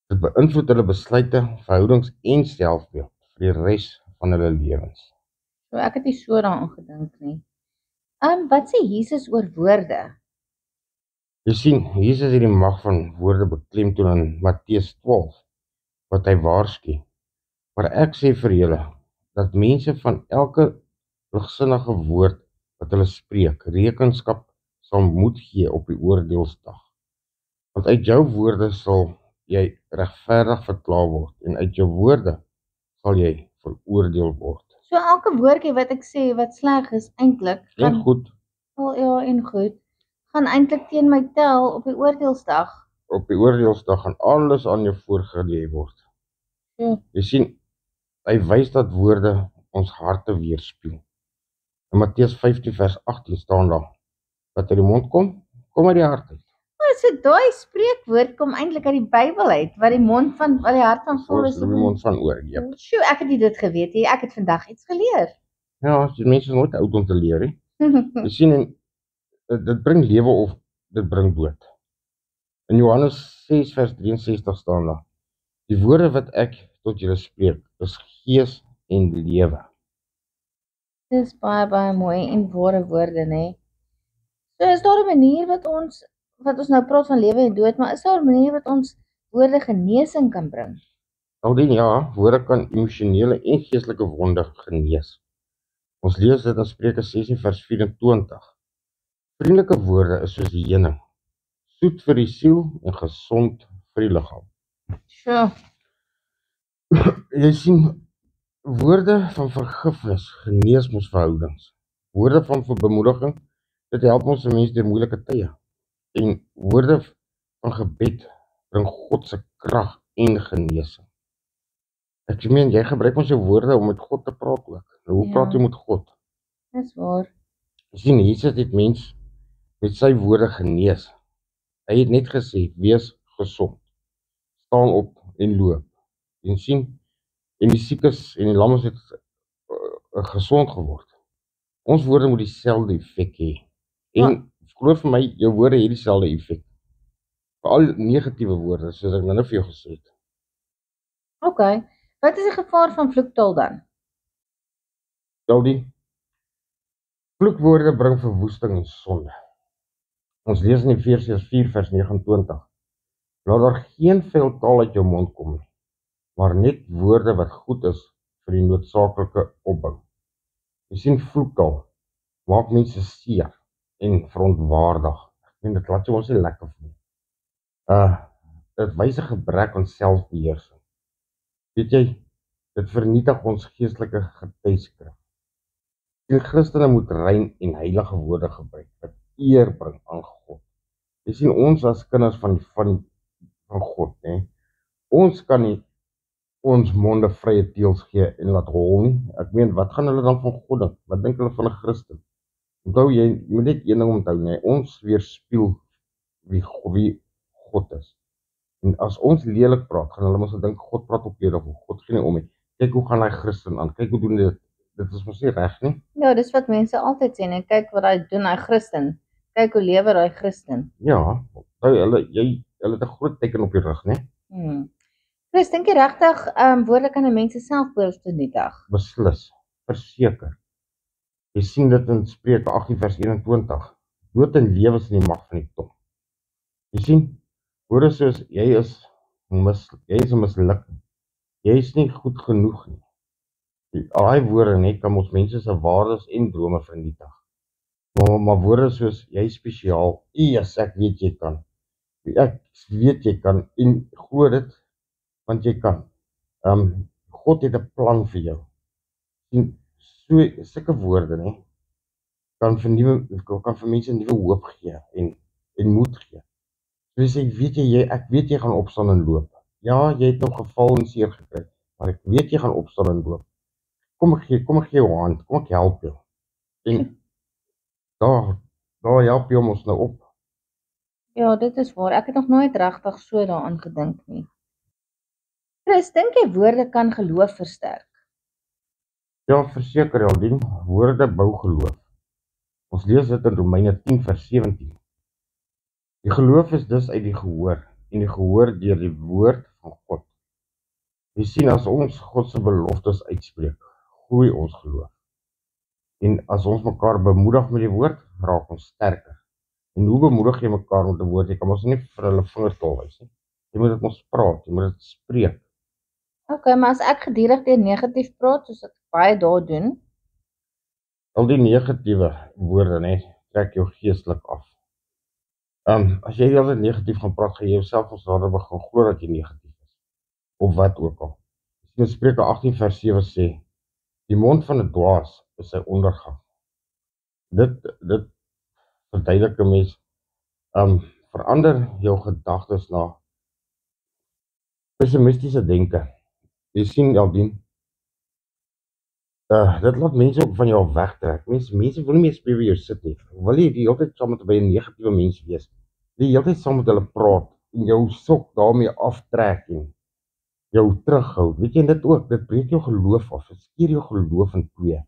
Dit beïnvloed hulle besluite, verhoudings en selfbeeld vir die res van hulle lewens. So ek het nie so daaraan gedink nie. Wat sê Jesus oor woorde? Jy sien, Jesus het die mag van woorde beklemtoon in Matteus 12, wat hy waarsku. Maar ek sê vir julle, dat mense van elke ligsinnige woord wat hulle spreek, rekenskap sal moet gee op die oordeelsdag. Want uit jou woorde sal jy regverdig verklaar word en uit jou woorde sal jy veroordeel word. So elke woordjie wat ek sê wat sleg is eintlik En goed, en goed, gaan eintlik teen my tel op die oordeelsdag. op die oordeelsdag gaan alles aan jou voorgelê word. Ja. Jy sien, hy wys dat woorde ons harte weerspieël. In Matteus 15:18 staan daar: wat uit die mond kom uit die hart uit. So daai spreekwoord kom eintlik uit die Bybel uit, wat die hart van vol is. Die mond van oor, ja. Sjoe, ek het nie dit geweet nie. Ek het vandag iets geleer. Ja, die mense is nooit oud om te leer, hè. Jy sien, en dit bring lewe of dit bring dood. In Johannes 6:63 staan daar: die woorde wat ek tot julle spreek, is gees en lewe. Dis baie mooi en ware woorde, nê. So is daar 'n manier wat ons nou praat van lewe en dood, maar is daar 'n manier wat ons woorde genesing kan bring? Aldien ja, woorde kan emosionele en geestelike wonde genees. Ons lees dit in Spreuke 16:24. Vriendelike woorde is soos die heuning, soet vir die siel en gesond vir die liggaam. Sjoe. Jy sien, woorde van vergifnis genees ons verhoudings. Woorde van bemoediging, dit help ons mense deur moeilike tye. En woorde van gebed bring God se krag en genesing. Ek meen, jy gebruik ons jou woorde om met God te praat ook. Hoe praat jy met God? Dis waar. Jy sien, Jesus het mens met sy woorde genees. Hy het net gesê, wees gesond, staan op en loop. En sien, en die siekes en die lammes het gesond geword. Ons woorde moet dieselfde effek hê. En glo vir my, jou woorde het dieselfde effek. Veral negatiewe woorde, soos ek nou vir jou gesê het. Okay. Wat is die gevaar van vloektaal dan? Die vloekwoorde bring verwoesting en sonde. Ons lees in Efesiërs 4 vers 29. Laat daar geen vuil taal uit jou mond kom nie, maar net woorde wat goed is vir die noodsaaklike opbou. Jy sien, vloektaal maak mense seer en verontwaardig. Dit laat jou ons nie lekker voel. Dit wys 'n gebrek aan selfbeheersing. Weet jy, dit vernietig ons geestelike getuieskrif. En Christene moet rein en heilige woorde gebruik wat eer bring aan God. Jy sien, ons as kinders van God, né? Ons kan nie ons monde vrye teels gee en laat hol nie. Ek meen, wat gaan hulle dan van God dink? Wat dink hulle van 'n Christen? Onthou jy moet net een ding onthou, né? Ons weerspieël wie God is. En as ons lelik praat, gaan hulle mos dink God praat op ledig, God gee nie om nie. Kyk hoe gaan hy Christen aan. Kyk hoe doen dit. Dit is mos nie reg nie. Ja, dis wat mense altyd sê, net kyk wat hy doen, hy Christen. Kyk hoe lewe hy Christen. Ja, hulle het 'n groot teken op die rug, né? Chris, dink jy regtig woorde kan 'n mens se selfbeeld vernietig? Beslis, verseker. Jy sien dit in Spreuke 18 vers 21. Dood en lewe is in die mag van die tong. Jy sien, woorde soos jy is 'n mislukking. Jy is nie goed genoeg nie. Daai woorde net kan ons mense se waardes en drome vernietig. Maar woorde soos jy is spesiaal, yes, ek weet jy kan. Ek weet jy kan en glo dit want jy kan. God het 'n plan vir jou. En sulke woorde, né, kan vir mense nuwe hoop gee en moed gee. Soos ek weet jy gaan opstaan en loop. Ja, jy het nog geval en seer gekry, maar ek weet jy gaan opstaan en loop. Kom ek gee jou hand, kom ek help jou. En daar help jy ons nou op. Ja, dit is waar. Ek het nog nooit regtig so daaraan gedink nie. Chris, dink jy woorde kan geloof versterk? Ja, verseker, Aldien, woorde bou geloof. Ons lees dit in Romeine 10 vers 17. Die geloof is dus uit die gehoor, en die gehoor deur die woord van God. Jy sien, as ons God se beloftes uitspreek, groei ons geloof. En as ons mekaar bemoedig met die woord, raak ons sterker. En hoe bemoedig jy mekaar met 'n woord? Jy kan ons nie vir hulle vingertol wys nie. Jy moet dit ons praat, jy moet dit spreek. Okay, maar as ek gedurig deur negatief praat, soos ek baie daar doen, al die negatiewe woorde, né, trek jou geestelik af. As jy altyd negatief gaan praat, gaan jy jouself ons daarna begin glo dat jy negatief is. Of wat ook al. In Spreuke 18 vers 7 sê, die mond van 'n dwaas is sy ondergang. Dit verduidelik 'n mens, verander jou gedagtes na pessimistiese denke. Jy sien, Aldien, dit laat mense ook van jou af wegtrek. Mense wil nie meer by jou sit nie. Wil jy die hele tyd saam met 'n negatiewe mens wees? Die hele tyd saam met hulle praat en jou sok daarmee aftrek en jou terughou. Weet jy dit ook? Dit breek jou geloof af. Dit skeer jou geloof in twee.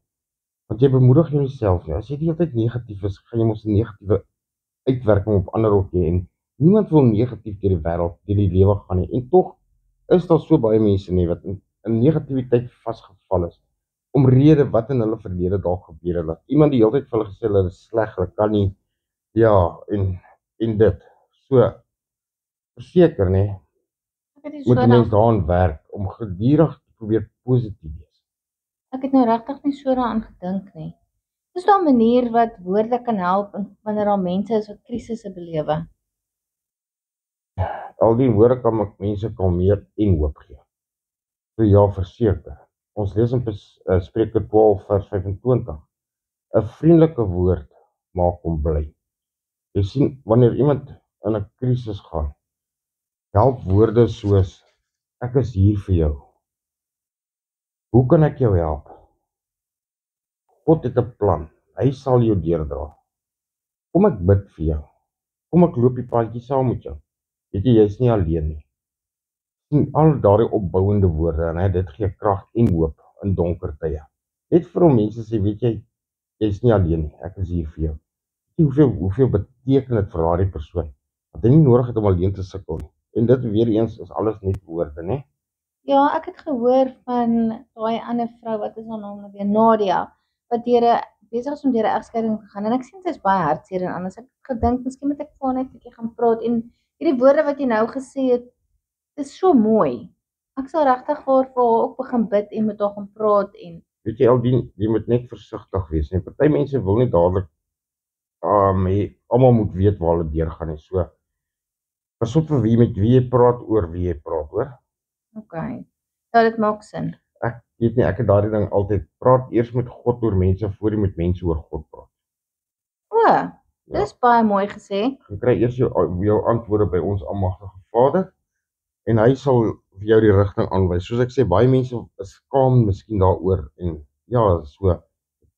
Want jy bemoedig jouself nie. As jy die hele tyd negatief is, gaan jy mos 'n negatiewe uitwerking op ander ook hê en niemand wil negatief deur die wêreld, deur die lewe gaan nie. En tog is daar so baie mense nie wat in negativiteit vasgevall is. Omrede wat in hulle verlede dalk gebeur het. Iemand die hele tyd vir hulle gesê hulle is sleg, hulle kan nie. Ja, en dit. So verseker, né, moet 'n mens daaraan werk om gedurig te probeer positief wees. Ek het nou regtig nie so daaraan gedink nie. Is daar 'n manier wat woorde kan help wanneer daar mense is wat krisisse belewe? Al die woorde kan mense kalmeer en hoop gee. So ja, verseker. Ons lees in Spreuke 12 vers 25. 'n Vriendelike woord maak hom bly. Jy sien, wanneer iemand in 'n krisis gaan, help woorde soos, ek is hier vir jou. Hoe kan ek jou help? God het 'n plan. Hy sal jou deurdra. Kom ek bid vir jou. Kom ek loop die paadjie saam met jou. Weet jy, jy's nie alleen nie. Sien al daardie opbouende woorde en dit gee krag en hoop in donker tye. Net vir om mense sê, weet jy, jy's nie alleen nie. Ek is hier vir jou. Weet jy hoeveel beteken dit vir daardie persoon? Dat hy nie nodig het om alleen te sukkel nie. En dit weer eens is alles net woorde, né? Ja, ek het gehoor van daai ander vrou, wat is haar naam nou weer, Nadia, wat besig is om deur 'n egskeiding te gaan en ek sien sy is baie hartseer en anders. Ek het gedink miskien moet ek vir haar net 'n bietjie gaan praat en hierdie woorde wat jy nou gesê het, is so mooi. Ek sal regtig vir haar ook begin bid en met haar gaan praat en Weet jy, Aldien, jy moet net versigtig wees, nie? Party mense wil nie dadelik almal moet weet waar hulle deurgaan nie. So pas op vir met wie jy praat oor wie jy praat, hoor? Okay. Ja, dit maak sin. Ek weet nie, ek het daardie ding altyd praat eers met God oor mense voor jy met mense oor God praat. O, dis baie mooi gesê. Jy kry eers jou antwoorde by ons almagtige Vader en hy sal vir jou die rigting aanwys. Soos ek sê, baie mense is skaam miskien daaroor en ja, so.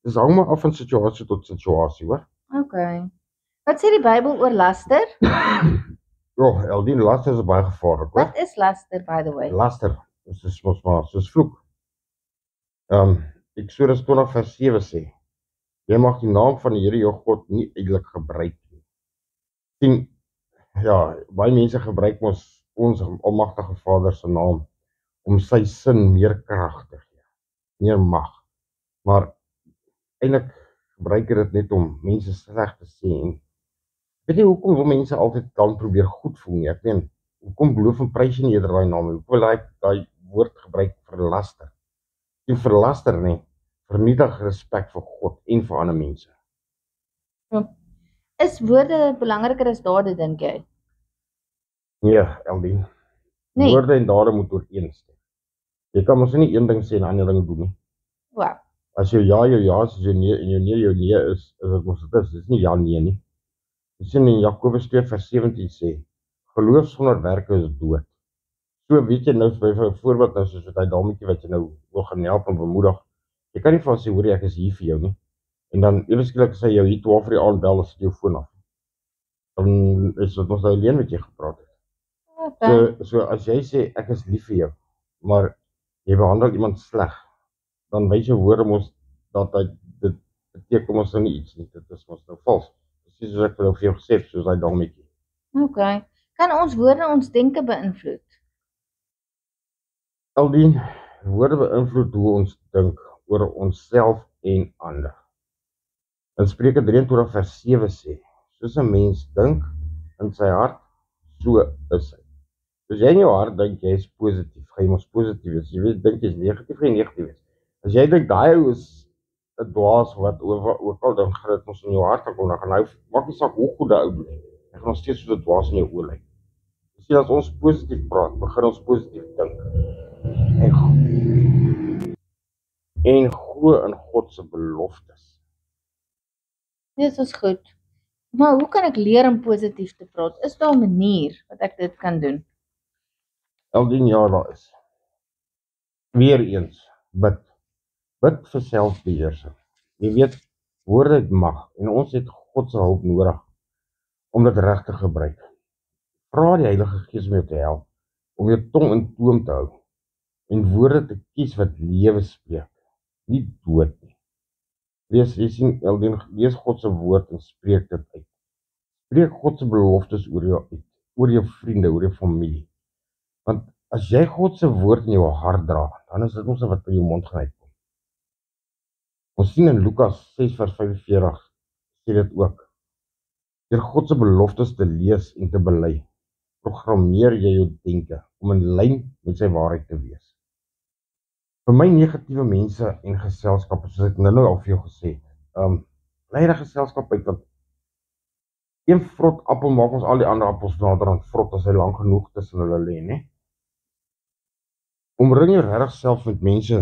Dis hang maar af van situasie tot situasie, hoor. Okay. Wat sê die Bybel oor laster? Ja, Aldien, laster is baie gevaarlik, hoor. Wat is laster, by the way? Laster, is mos maar soos vloek. Eksodus 20 vers 7 sê, jy mag die naam van die Here jou God nie uitelik gebruik nie. Sien, ja, baie mense gebruik mos ons almagtige Vader se naam om sy sin meer krag te gee, meer mag. Maar eintlik gebruik dit net om mense sleg te sê en weet jy hoekom wil mense altyd dan probeer goed voel nie? Ek meen, hoekom beloof en prys jy nie eerder daai naam? Hoekom wil hy daai woord gebruik vir laster? En vir laster nie, vernietig respek vir God en vir ander mense. Is woorde belangriker as dade, dink jy? Nee, Eldien. Nee. Woorde en dade moet ooreenstem. Jy kan mos nie een ding sê en 'n ander ding doen nie. Wow. As jou ja is, as jou nee en jou nee is dit mos dit is. Dit is nie ja nee nie. Jy sien in Jakobus 2 vers 17 sê, geloof sonder werke is dood. So weet jy nou vir 'n voorbeeld nou soos daai dametjie wat jy nou wil gaan help en bemoedig. Jy kan nie vir haar sê, hoor ek is hier vir jou nie. En dan eers skielik sê jou hier 12 uur die aand bel as jy jou foon af. Dan is dit mos nou alleen met jy gepraat het. Okay. So as jy sê ek is lief vir jou, maar jy behandel iemand sleg, dan wys jou woorde mos dat dit beteken mos nou nie iets nie. Dit is mos nou vals. Presies soos ek vir jou gesê het, soos daai dametjie. Okay. Kan ons woorde ons denke beïnvloed? Aldien, woorde beïnvloed hoe ons dink oor onsself en ander. In Spreuke 23 vers 7 sê, soos 'n mens dink in sy hart, so is hy. As jy in jou hart dink jy is positief, gaan jy mos positief wees. Jy weet dink jy is negatief, gaan jy negatief wees. As jy dink daai ou is 'n dwaas wat ook al dan gaan dit mos in jou hart kom, dan gaan hy maak nie saak hoe goed daai ou doen nie. Hy gaan nog steeds soos 'n dwaas in jou oë lyk. Jy sien as ons positief praat, begin ons positief dink. En glo in God se beloftes. Dit is goed. Maar hoe kan ek leer om positief te praat? Is daar 'n manier wat ek dit kan doen? Aldien ja, daar is. Weereens, bid. Bid vir selfbeheersing. Jy weet, woorde het mag en ons het God se hulp nodig om dit reg te gebruik. Vra die Heilige Gees om jou te help, om jou tong in toom te hou en woorde te kies wat lewe spreek, nie dood nie. Lees God se woord en spreek dit uit. Spreek God se beloftes oor jou uit, oor jou vriende, oor jou familie. Want as jy God se woord in jou hart dra, dan is dit mos wat by jou mond gaan uitkom. Ons sien in Lukas 6 vers 45 sê dit ook. Deur God se beloftes te lees en te bely, programmeer jy jou denke om in lyn met sy waarheid te wees. Vir my negatiewe mense en geselskappe, soos ek nou al vir jou gesê het, bly die geselskap uit, want een vrot appel maak ons al die ander appels naderhand vrot as hy lank genoeg tussen hulle lê, né? Omring jou regtig self met mense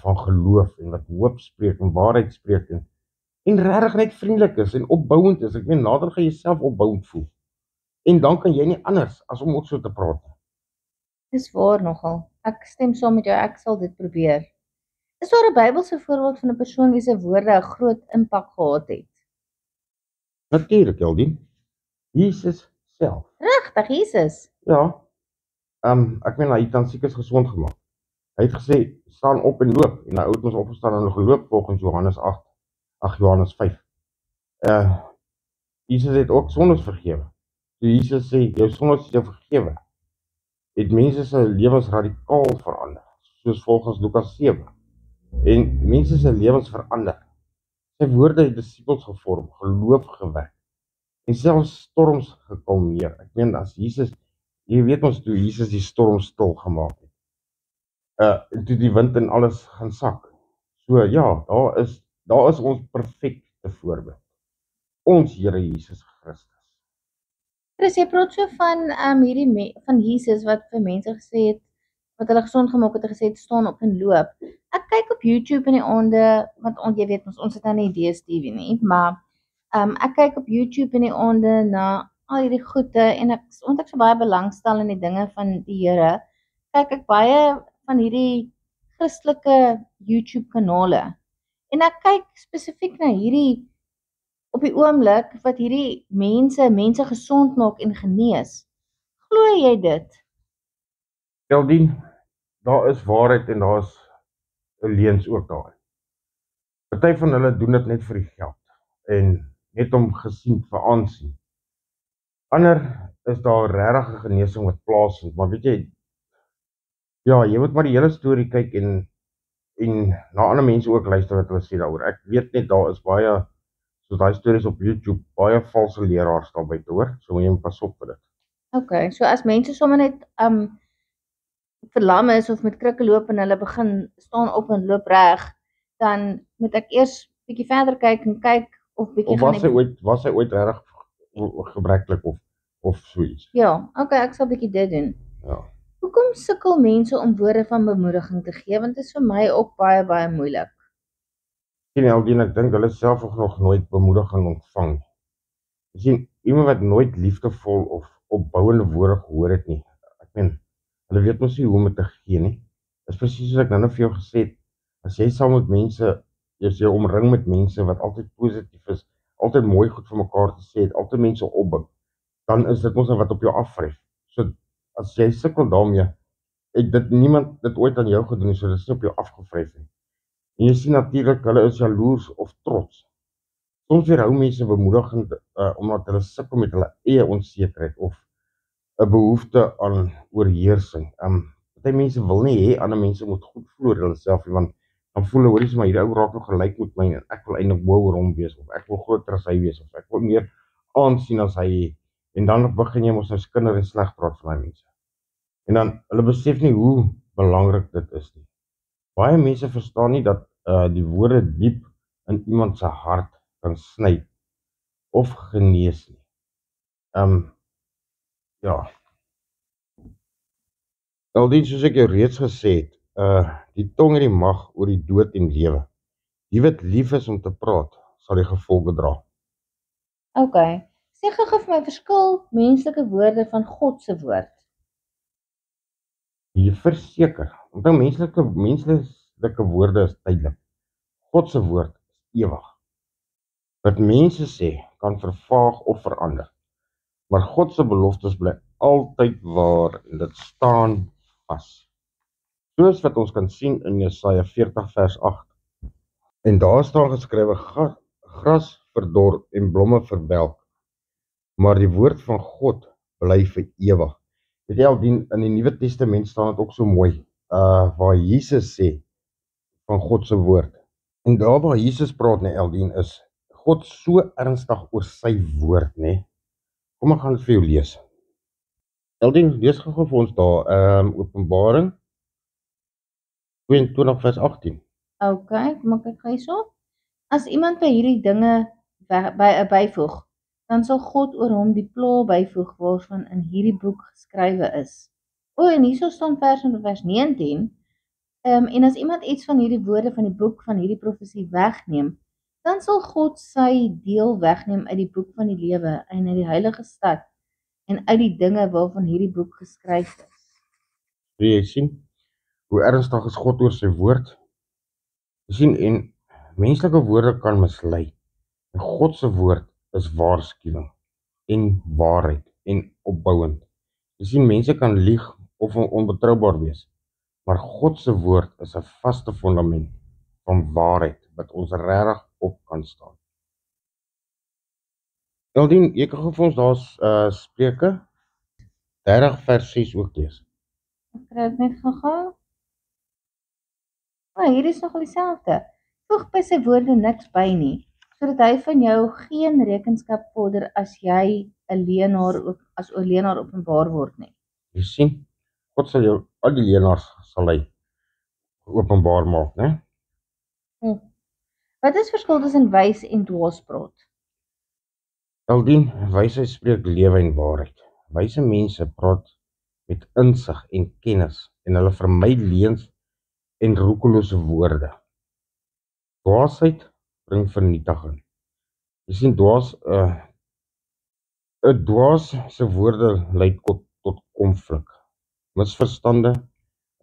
van geloof en wat hoop spreek en waarheid spreek en regtig net vriendelik is en opbouend is. Ek meen, nader gaan jy self opbouend voel. En dan kan jy nie anders as om ook so te praat. Dis waar nogal. Ek stem saam met jou, ek sal dit probeer. Is daar 'n Bybelse voorbeeld van 'n persoon wie se woorde 'n groot impak gehad het? Natuurlik, Eldien. Jesus self. Regtig, Jesus? Ja, ek meen hy het dan siekes gesond gemaak. Hy het gesê, staan op en loop. En hy het ons opgestaan en geloop volgens Johannes 8, Johannes 5. Jesus het ook sondes vergewe. So Jesus sê, jou sondes is jou vergewe. Het mense se lewens radikaal verander, soos volgens Lukas 7. En mense se lewens verander. Sy woorde het disippels gevorm, geloof gewek en selfs storms gekalmeer. Ek meen as Jesus, jy weet ons toe Jesus die storm stil gemaak het. En toe die wind en alles gaan sak. So ja, daar is ons perfekte voorbeeld. Ons Here Jesus Christus. Chris, jy praat so van van Jesus wat vir mense gesê het wat hulle gesond gemaak het en gesê het staan op en loop. Ek kyk op YouTube in die aande want jy weet ons het nou nie DStv nie, maar ek kyk op YouTube in die aande na al hierdie goede en ek so baie belangstel in die dinge van die Here. Kyk ek baie van hierdie Christelike YouTube kanale. En ek kyk spesifiek na hierdie op die oomblik wat hierdie mense gesond maak en genees. Glo jy dit? Eldien, daar is waarheid en daar is 'n leuns ook daarin. Party van hulle doen dit net vir die geld en net om gesien vir aansien. Ander is daar regtig 'n genesing wat plaasvind, maar weet jy, ja, jy moet maar die hele storie kyk en na ander mense ook luister wat hulle sê daaroor. Ek weet net daar is baie soos daai stories op YouTube, baie valse leraars daar buite, hoor. So moet jy pas op vir dit. Okay, so as mense sommer net verlam is of met krikke loop en hulle begin staan op en loop reg, dan moet ek eers bietjie verder kyk en kyk of bietjie Of was hy ooit regtig gebreklik of so iets. Ja, okay, ek sal bietjie dit doen. Ja. Hoekom sukkel mense om woorde van bemoediging te gee? Want dit is vir my ook baie moeilik. Eldien, ek dink hulle self nog nooit bemoediging ontvang nie. Jy sien, iemand wat nooit liefdevol of opbouende woorde gehoor het nie. Ek meen, hulle weet mos nie hoe om dit te gee nie. Dit is presies soos ek nou vir jou gesê het, as jy saam met mense, jy omring met mense wat altyd positief is, altyd mooi goed vir mekaar te sê het, altyd mense opbou, dan is dit mos wat op jou afvryf. So as jy sukkel daarmee, het niemand dit ooit aan jou gedoen, so dit is nie op jou afgevryf nie. En jy sien natuurlik, hulle is jaloers of trots. Soms weerhou mense bemoediging omdat hulle sukkel met hulle eie onsekerheid of 'n behoefte aan oorheersing. Party mense wil nie hê ander mense moet goed voel oor hulle self nie, want dan voel hulle, hoorie, maar hierdie ou raak nog gelyk met my en ek wil eintlik bo oor hom wees of ek wil groter as hy wees of ek wil meer aansien as hy. En dan begin jy mos nou skinder en sleg praat van daai mense. En dan hulle besef nie hoe belangrik dit is nie. Baie mense verstaan nie dat die woorde diep in iemand se hart kan sny of genees nie. Ja. Aldien soos ek jou reeds gesê het, die tong het die mag oor die dood en lewe. Die wat lief is om te praat, sal die gevolge dra. Okay. Sê gou vir my verskil menslike woorde van God se woord. Jy verseker, onthou menslike woorde is tydelik. God se woord is ewig. Wat mense sê kan vervaag of verander. Maar God se beloftes bly altyd waar en dit staan vas. Soos wat ons kan sien in Jesaja 40 vers 8. En daar staan geskrywe, gras verdor en blomme verwelk, maar die woord van God bly vir ewig. Weet jy al, in die Nuwe Testament staan dit ook so mooi, waar Jesus sê van God se woord. En daar waar Jesus praat, Eldien, is God so ernstig oor sy woord, Kom ek gaan dit vir jou lees. Eldien, lees gou vir ons daar, Openbaring 22 vers 18. Okay, kom ek kyk hierso. As iemand by hierdie dinge byvoeg, dan sal God oor hom die pla byvoeg waarvan in hierdie boek geskrywe is. En hierso staan vers 19. En as iemand iets van hierdie woorde van die boek van hierdie profesie wegneem, dan sal God sy deel wegneem uit die boek van die lewe en uit die heilige stad en uit die dinge waarvan hierdie boek geskryf is. Jy sien, hoe ernstig is God oor sy woord? Jy sien, en menslike woorde kan mislei. En God se woord is waarskuwing en waarheid en opbouend. Jy sien, mense kan lieg of onbetroubaar wees, maar God se woord is 'n vaste fundament van waarheid wat ons regtig op kan staan. Eldien, jy kan gou vir ons daar Spreuke 30 vers 6 ook lees. Ek kry dit net gou. Hier is nogal dieselfde. Voeg by sy woorde niks by nie, sodat hy van jou geen rekenskap vorder as jy 'n leienaar openbaar word nie. Jy sien, God sal jou, al die leenaars sal hy openbaar maak, né? Wat is verskil tussen wys en dwaaspraat? Eldien, wysheid spreek lewe en waarheid. Wyse mense praat met insig en kennis en hulle vermy leuns en roekelose woorde. Dwaasheid bring vernietiging. Jy sien, 'n dwaas se woorde lei tot konflik, misverstande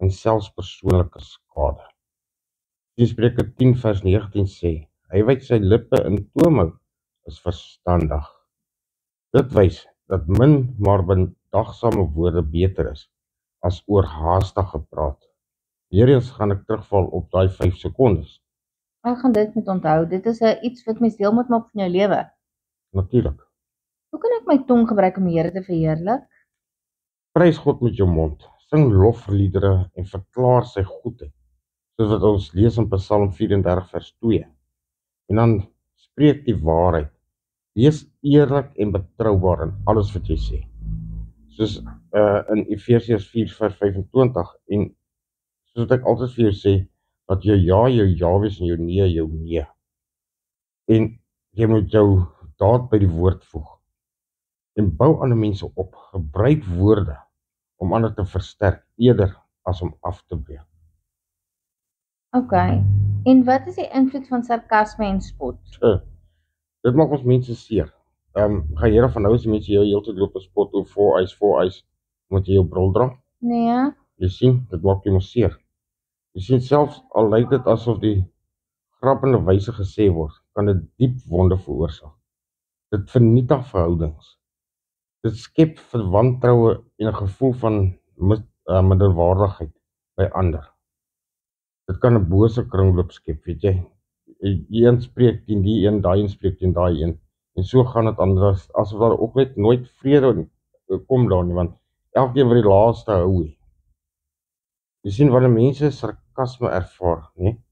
en selfs persoonlike skade. Die Spreuke 10 vers 19 sê, hy wat sy lippe in toom hou, is verstandig. Dit wys dat min maar bedagsame woorde beter is as oorhaastige praat. Weereens gaan ek terugval op daai 5 sekondes. Ek gaan dit moet onthou. Dit is iets wat mens deel moet maak van jou lewe. Natuurlik. Hoe kan ek my tong gebruik om die Here te verheerlik? Prys God met jou mond, sing lofliedere en verklaar sy goedheid, soos wat ons lees in Psalm 34 vers 2. En dan spreek die waarheid. Wees eerlik en betroubaar in alles wat jy sê. Soos in Efesiërs 4 vers 25 en soos wat ek altyd vir jou sê, dat jou ja wees en jou nee. En jy moet jou daad by die woord voeg. En bou ander mense op. Gebruik woorde om ander te versterk eerder as om af te breek. En wat is die invloed van sarkasme en spot? Dit maak ons mense seer. Gaan jy van nou as die mense jou heeltyd loop spot of voor eis, moet jy jou bril dra? Nee. Jy sien, dit maak jy mos seer. Jy sien, selfs al lyk dit asof die grappende wyse gesê word, kan dit diep wonde veroorsaak. Dit vernietig verhoudings. Dit skep wantroue en 'n gevoel van minderwaardigheid by ander. Dit kan 'n bose kringloop skep, weet jy. Die een spreek teen die een, daai een spreek teen daai een. En so gaan dit anders, asof daar ook net nooit vrede kom daar nie, want elkeen wil die laaste hou. Jy sien, wanneer mense sarkasme ervaar, nee,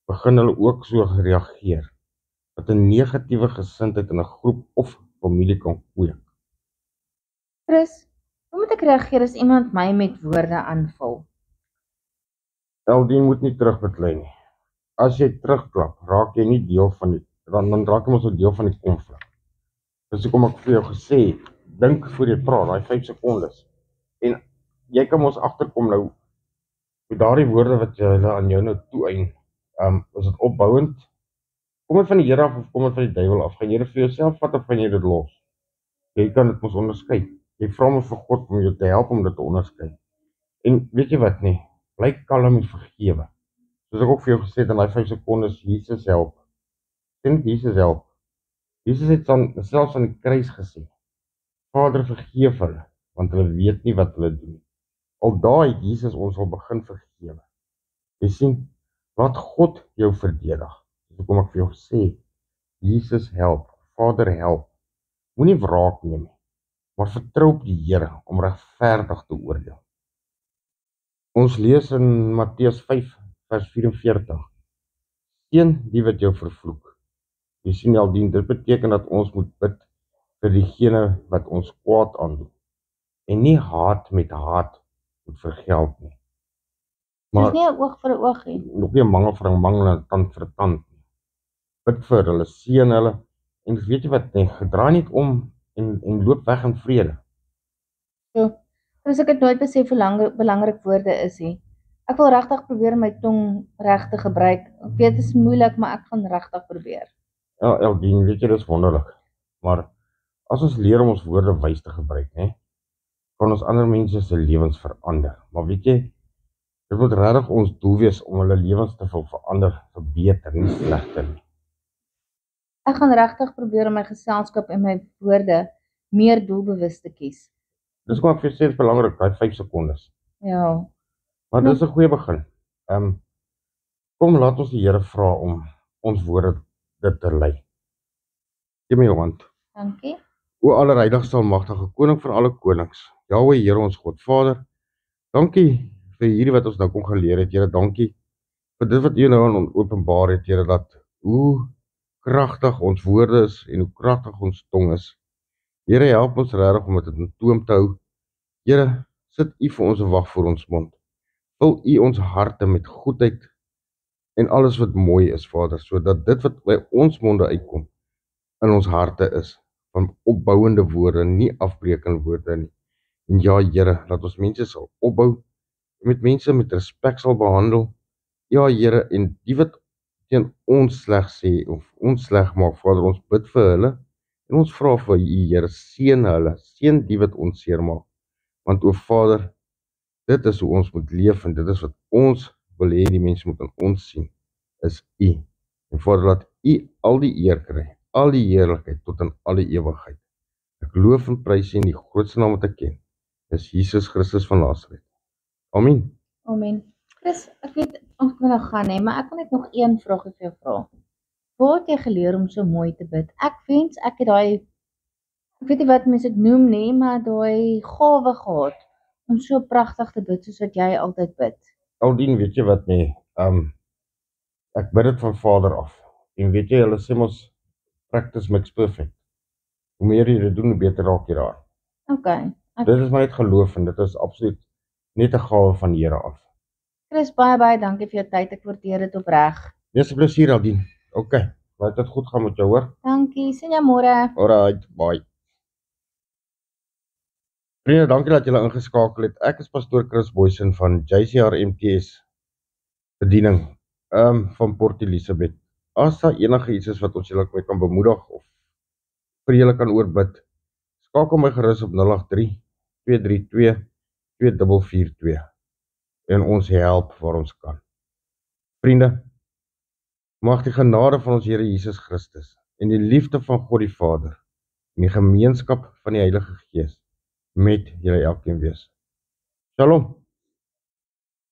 begin hulle ook so reageer, wat 'n negatiewe gesindheid in 'n groep of familie kan kweek. Chris, hoe moet ek reageer as iemand my met woorde aanval? Eldien moet nie terugbeklei nie. As jy terugklap, raak jy nie deel van die, dan raak jy mos 'n deel van die konflik. Dis hoekom ek vir jou gesê, dink voor jy praat, daai 5 sekondes. En jy kan mos agterkom nou met daardie woorde wat hulle aan jou nou toeëien. Is dit opbouend? Kom dit van die Here af of kom dit van die duiwel af? Gaan jy dit vir jouself vat of gaan jy dit los? Jy kan dit mos onderskei. Jy vra mos vir God om jou te help om dit te onderskei. En weet jy wat nie? Bly kalm en vergewe. Soos ek ook vir jou gesê het in daai 5 sekondes, Jesus help. Dink Jesus help. Jesus het selfs aan die kruis gesê, Vader, vergeef hulle, want hulle weet nie wat hulle doen. Al daai het Jesus ons al begin vergewe. Jy sien, laat God jou verdedig. So kom ek vir jou sê, Jesus help, Vader help. Moenie wraak neem nie, maar vertrou op die Here om regverdig te oordeel. Ons lees in Matteus 5 vers 44. Seën die wat jou vervloek. Jy sien, Eldien, dit beteken dat ons moet bid vir diegene wat ons kwaad aandoen. En nie haat met haat moet vergeld nie. Maar dis nie 'n oog vir 'n oog nie. Nog nie 'n mangel vir 'n mangel en 'n tand vir 'n tand nie. Bid vir hulle, seën hulle en weet jy wat, nee, gedraai net om en loop weg in vrede. Dus ek het nooit besef hoe belangrik woorde is nie. Ek wil regtig probeer my tong reg te gebruik. Ek weet dit is moeilik, maar ek gaan regtig probeer. Ja, Eldien, weet jy, dis wonderlik. Maar as ons leer om ons woorde wys te gebruik, né, kan ons ander mense se lewens verander. Maar weet jy, dit moet regtig ons doel wees om hulle lewens te verander, verbeter, nie slegter nie. Ek gaan regtig probeer om my geselskap en my woorde meer doelbewus te kies. Dis maar vir sê belangrik, daai 5 sekondes. Ja. Maar dis 'n goeie begin. Kom laat ons die Here vra om ons woorde dit te lei. Gee my jou hand. Dankie. O allerheiligste almagtige koning van alle konings, Jahwe Here ons God Vader, dankie vir hierdie wat ons nou kon geleer het, Here, dankie vir dit wat U nou aan ons openbaar het, Here, dat hoe kragtig ons woorde is en hoe kragtig ons tong is. Here, help ons regtig om dit in toom te hou. Here, sit U vir ons 'n wag voor ons mond. Vul U ons harte met goedheid en alles wat mooi is, Vader, sodat dit wat by ons monde uitkom in ons harte is, van opbouende woorde, nie afbreekende woorde nie. En ja, Here, laat ons mense sal opbou, met mense met respek sal behandel. Ja, Here, en die wat teen ons sleg sê of ons sleg maak, Vader, ons bid vir hulle en ons vra vir U, Here, seën hulle, seën die wat ons seermaak. Want o Vader, dit is hoe ons moet leef en dit is wat ons wil hê die mense moet aan ons sien, is U. En Vader, laat U al die eer kry, al die heerlikheid tot in alle ewigheid. Ek loof en prys U in die grootste naam wat ek ken, is Jesus Christus van Nasaret. Amen. Amen. Chris, ek weet ons moet nou gaan hè, maar ek wil net nog een vraagie vir jou vra. Waar het jy geleer om so mooi te bid? Ek wens ek het daai, ek weet nie wat mense dit noem nie, maar daai gawe gehad om so pragtig te bid soos wat jy altyd bid. Aldien, weet jy wat nie, ek bid dit van Vader af. En weet jy, hulle sê mos, practice makes perfect. Hoe meer jy dit doen, hoe beter raak jy daar. Okay. Dit is my het geloof en dit is absoluut net 'n gawe van die Here af. Chris, baie dankie vir jou tyd. Ek waardeer dit opreg. Dis 'n plesier, Aldien. Okay, laat dit goed gaan met jou, hoor. Dankie. Sien jou môre. Alright, bye. Vriende, dankie dat julle ingeskakel het. Ek is pastoor Chris Boysen van JCR MTS bediening van Port Elizabeth. As daar enige iets is wat ons julle kan bemoedig of vir julle kan oorbid, skakel my gerus op 083 232 2442 en ons help waar ons kan. Vriende, mag die genade van ons Here Jesus Christus en die liefde van God die Vader en die gemeenskap van die Heilige Gees met julle elkeen wees. Shalom.